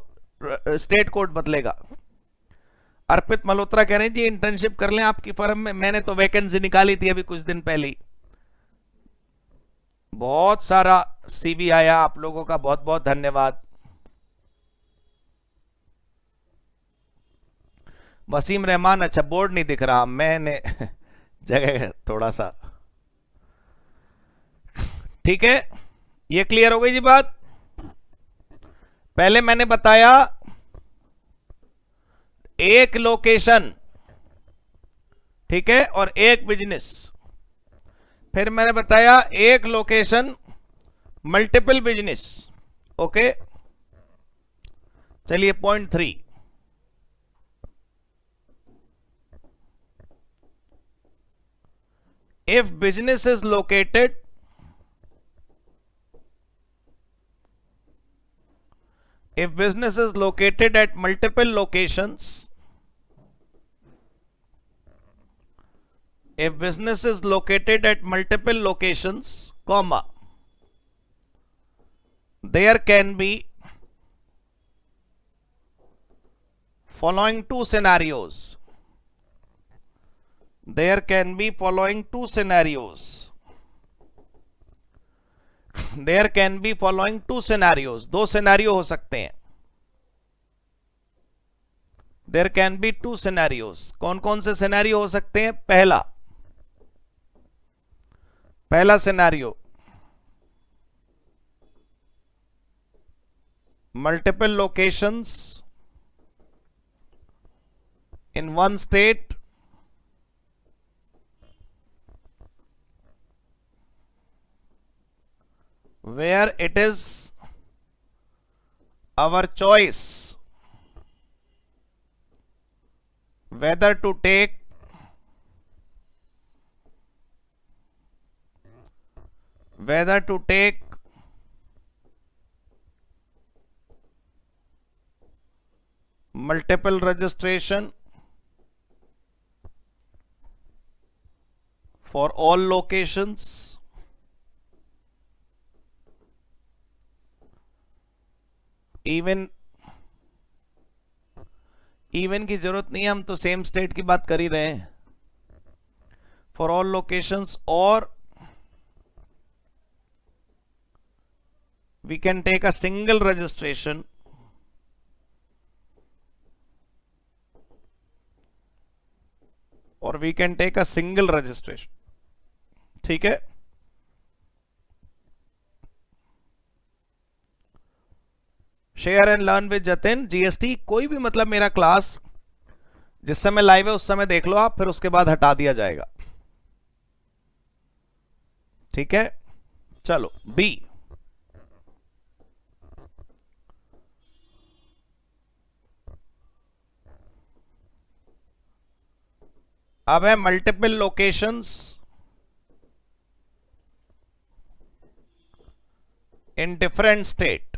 स्टेट कोड बदलेगा. अर्पित मल्होत्रा कह रहे हैं जी इंटर्नशिप कर लें आपकी फर्म में, मैंने तो वैकेंसी निकाली थी अभी कुछ दिन पहले. बहुत सारा सीवी आया, आप लोगों का बहुत बहुत धन्यवाद. वसीम रहमान, अच्छा बोर्ड नहीं दिख रहा, मैंने जगह थोड़ा सा, ठीक है, ये क्लियर हो गई जी बात. पहले मैंने बताया एक लोकेशन, ठीक है, और एक बिजनेस. फिर मैंने बताया एक लोकेशन मल्टीपल बिजनेस. ओके, चलिए point 3. If business is located at multiple locations, comma, there can be following two scenarios. There can be following two scenarios. There can be following two scenarios. दो scenario हो सकते हैं. There can be two scenarios. कौन कौन से scenario हो सकते हैं? पहला scenario, multiple locations in one state where it is our choice whether to take multiple registration for all locations, even की जरूरत नहीं है, हम तो सेम स्टेट की बात कर ही रहे हैं. फॉर ऑल लोकेशंस, और we can take a single registration और we can take a single registration. ठीक है. Share and learn with Jatin. GST कोई भी मतलब मेरा क्लास जिस समय लाइव है उस समय देख लो आप, फिर उसके बाद हटा दिया जाएगा. ठीक है. चलो बी. अब है multiple locations in different state.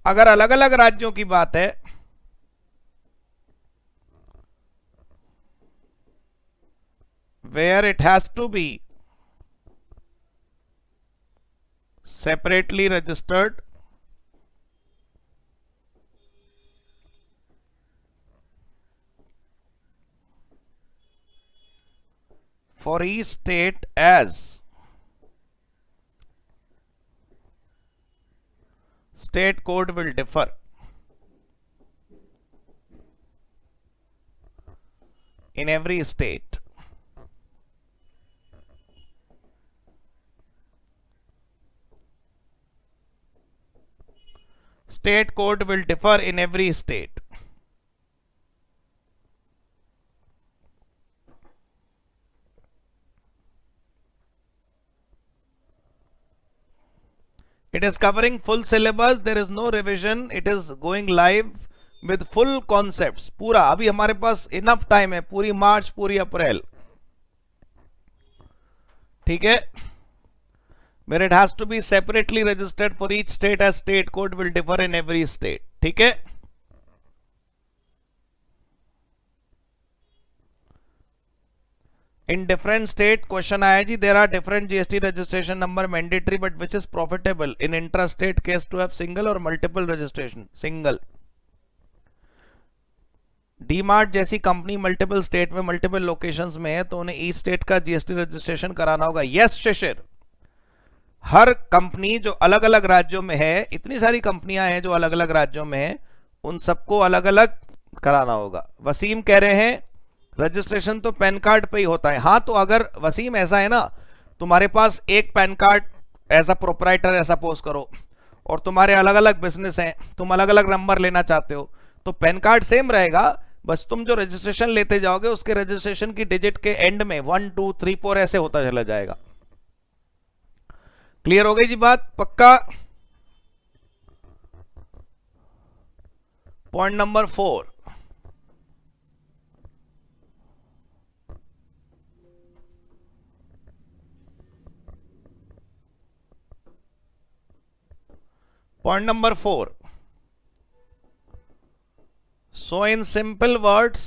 अगर अलग अलग राज्यों की बात है, where it has to be separately registered for each state as state code will differ in every state. State code will differ in every state. It is covering full syllabus. There is no revision. It is going live with full concepts. पूरा अभी हमारे पास enough time है. पूरी मार्च, पूरी अप्रैल. ठीक है. Where it has to be separately registered for each state as state code will differ in every state. ठीक है. In different state क्वेश्चन आया जी. There are different GST registration number mandatory, but which is profitable in intra-state case to have single or multiple registration? Single. DMart जैसी company multiple state में multiple locations में है तो उन्हें each state का GST registration कराना होगा. यस शिशिर. हर company जो अलग अलग राज्यों में है, इतनी सारी कंपनियां हैं जो अलग अलग राज्यों में है, उन सबको अलग अलग कराना होगा. वसीम कह रहे हैं रजिस्ट्रेशन तो पैन कार्ड पे ही होता है. हाँ, तो अगर वसीम ऐसा है ना, तुम्हारे पास एक PAN card as a proprietor ऐसा पोज करो और तुम्हारे अलग अलग बिजनेस हैं, तुम अलग अलग नंबर लेना चाहते हो, तो पैन कार्ड सेम रहेगा, बस तुम जो रजिस्ट्रेशन लेते जाओगे उसके रजिस्ट्रेशन की डिजिट के एंड में 1 2 3 4 ऐसे होता चला जाएगा. क्लियर हो गई जी बात? पक्का. Point number 4. Point number 4. So in simple words,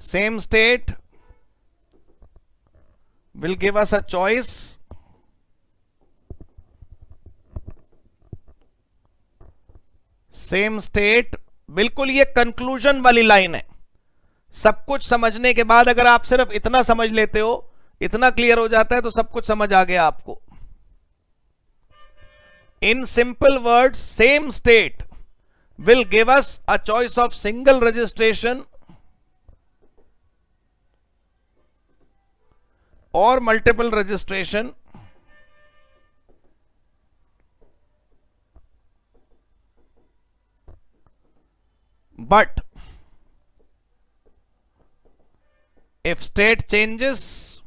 same state will give us a choice same state। बिल्कुल ये कंक्लूजन वाली लाइन है। सब कुछ समझने के बाद अगर आप सिर्फ इतना समझ लेते हो, इतना क्लियर हो जाता है तो सब कुछ समझ आ गया आपको। In simple words same state will give us a choice of single registration or multiple registration, but if state changes,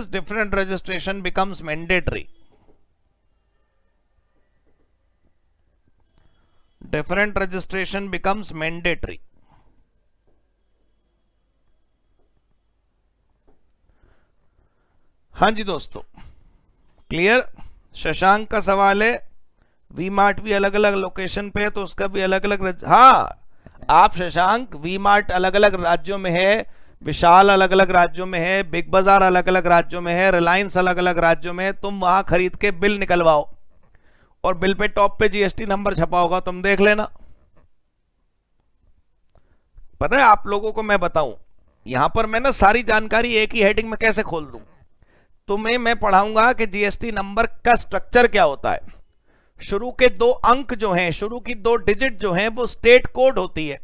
different registration becomes mandatory। different registration becomes mandatory। हाँ जी दोस्तों, क्लियर। शशांक का सवाल है वी मार्ट भी अलग अलग location पे है तो उसका भी अलग अलग। हाँ, आप शशांक, वी मार्ट अलग अलग राज्यों में है, विशाल अलग अलग राज्यों में है, बिग बाजार अलग अलग राज्यों में है, रिलायंस अलग अलग राज्यों में है। तुम वहां खरीद के बिल निकलवाओ और बिल पे टॉप पे जीएसटी नंबर छपा होगा, तुम देख लेना। पता है आप लोगों को मैं बताऊं, यहां पर मैं ना सारी जानकारी एक ही हेडिंग में कैसे खोल दूं। तुम्हें मैं पढ़ाऊंगा कि जीएसटी नंबर का स्ट्रक्चर क्या होता है। शुरू के 2 अंक जो हैं, शुरू की 2 डिजिट जो हैं, वो स्टेट कोड होती है,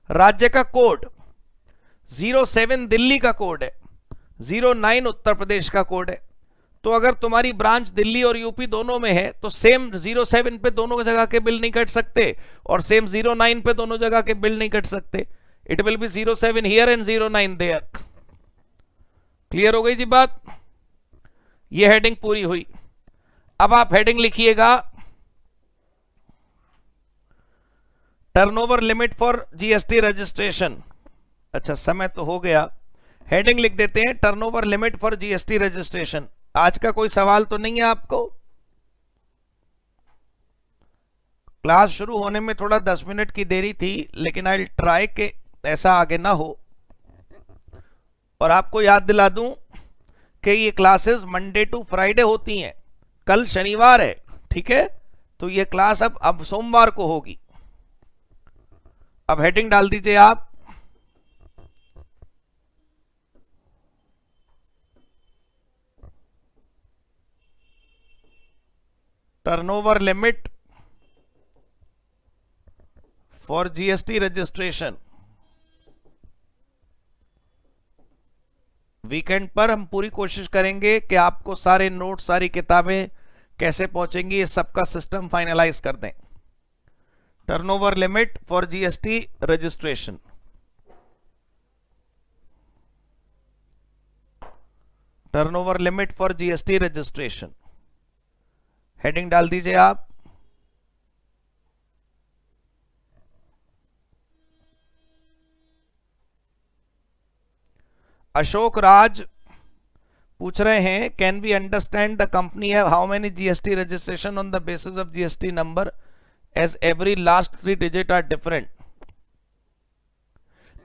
राज्य का कोड। 07 दिल्ली का कोड है, 09 उत्तर प्रदेश का कोड है। तो अगर तुम्हारी ब्रांच दिल्ली और यूपी दोनों में है तो सेम 07 पे दोनों जगह के बिल नहीं कट सकते और सेम 09 पे दोनों जगह के बिल नहीं कट सकते। It will be 07 here and 09 there. Clear हो गई जी बात। ये हेडिंग पूरी हुई। अब आप हेडिंग लिखिएगा turnover limit for GST registration. अच्छा, समय तो हो गया, हेडिंग लिख देते हैं turnover limit for GST registration. आज का कोई सवाल तो नहीं है आपको? क्लास शुरू होने में थोड़ा 10 मिनट की देरी थी, लेकिन आई ट्राई के ऐसा आगे ना हो। और आपको याद दिला दूं कि ये क्लासेस मंडे टू फ्राइडे होती हैं। कल शनिवार है, ठीक है, तो ये क्लास अब सोमवार को होगी। अब हेडिंग डाल दीजिए आप turnover limit for GST registration. Weekend पर हम पूरी कोशिश करेंगे कि आपको सारे नोट्स, सारी किताबें कैसे पहुंचेंगी, ये सबका सिस्टम फाइनलाइज कर दें। Turnover limit for GST registration. Turnover limit for GST registration, heading डाल दीजिए आप। अशोक राज पूछ रहे हैं can we understand the company have how many GST registration on the basis of GST number as every last 3 digit are different.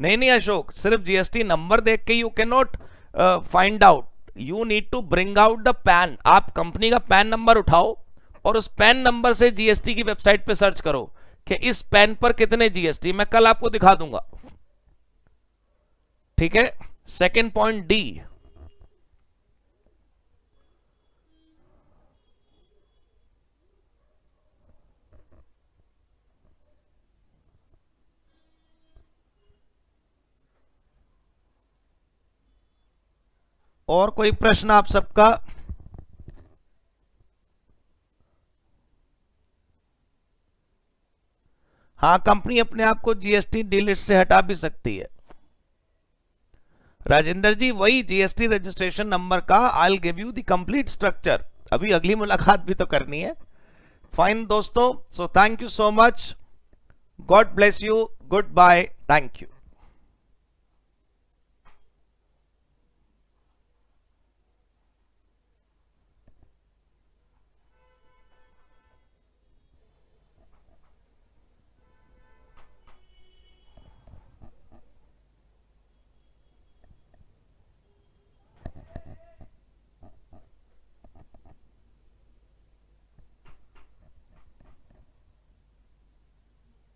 नहीं अशोक, सिर्फ GST number देख के you can not find out, you need to bring out the PAN. आप company का PAN number उठाओ और उस pan number से जीएसटी की वेबसाइट पे सर्च करो कि इस पैन पर कितने जीएसटी। मैं कल आपको दिखा दूंगा, ठीक है। सेकेंड पॉइंट डी, और कोई प्रश्न आप सबका? हाँ, कंपनी अपने आप को जीएसटी डी लिस्ट से हटा भी सकती है। राजेंद्र जी, वही जीएसटी रजिस्ट्रेशन नंबर का I will give you the complete structure. अभी अगली मुलाकात भी तो करनी है। फाइन दोस्तों, so thank you so much, God bless you, good bye, thank you.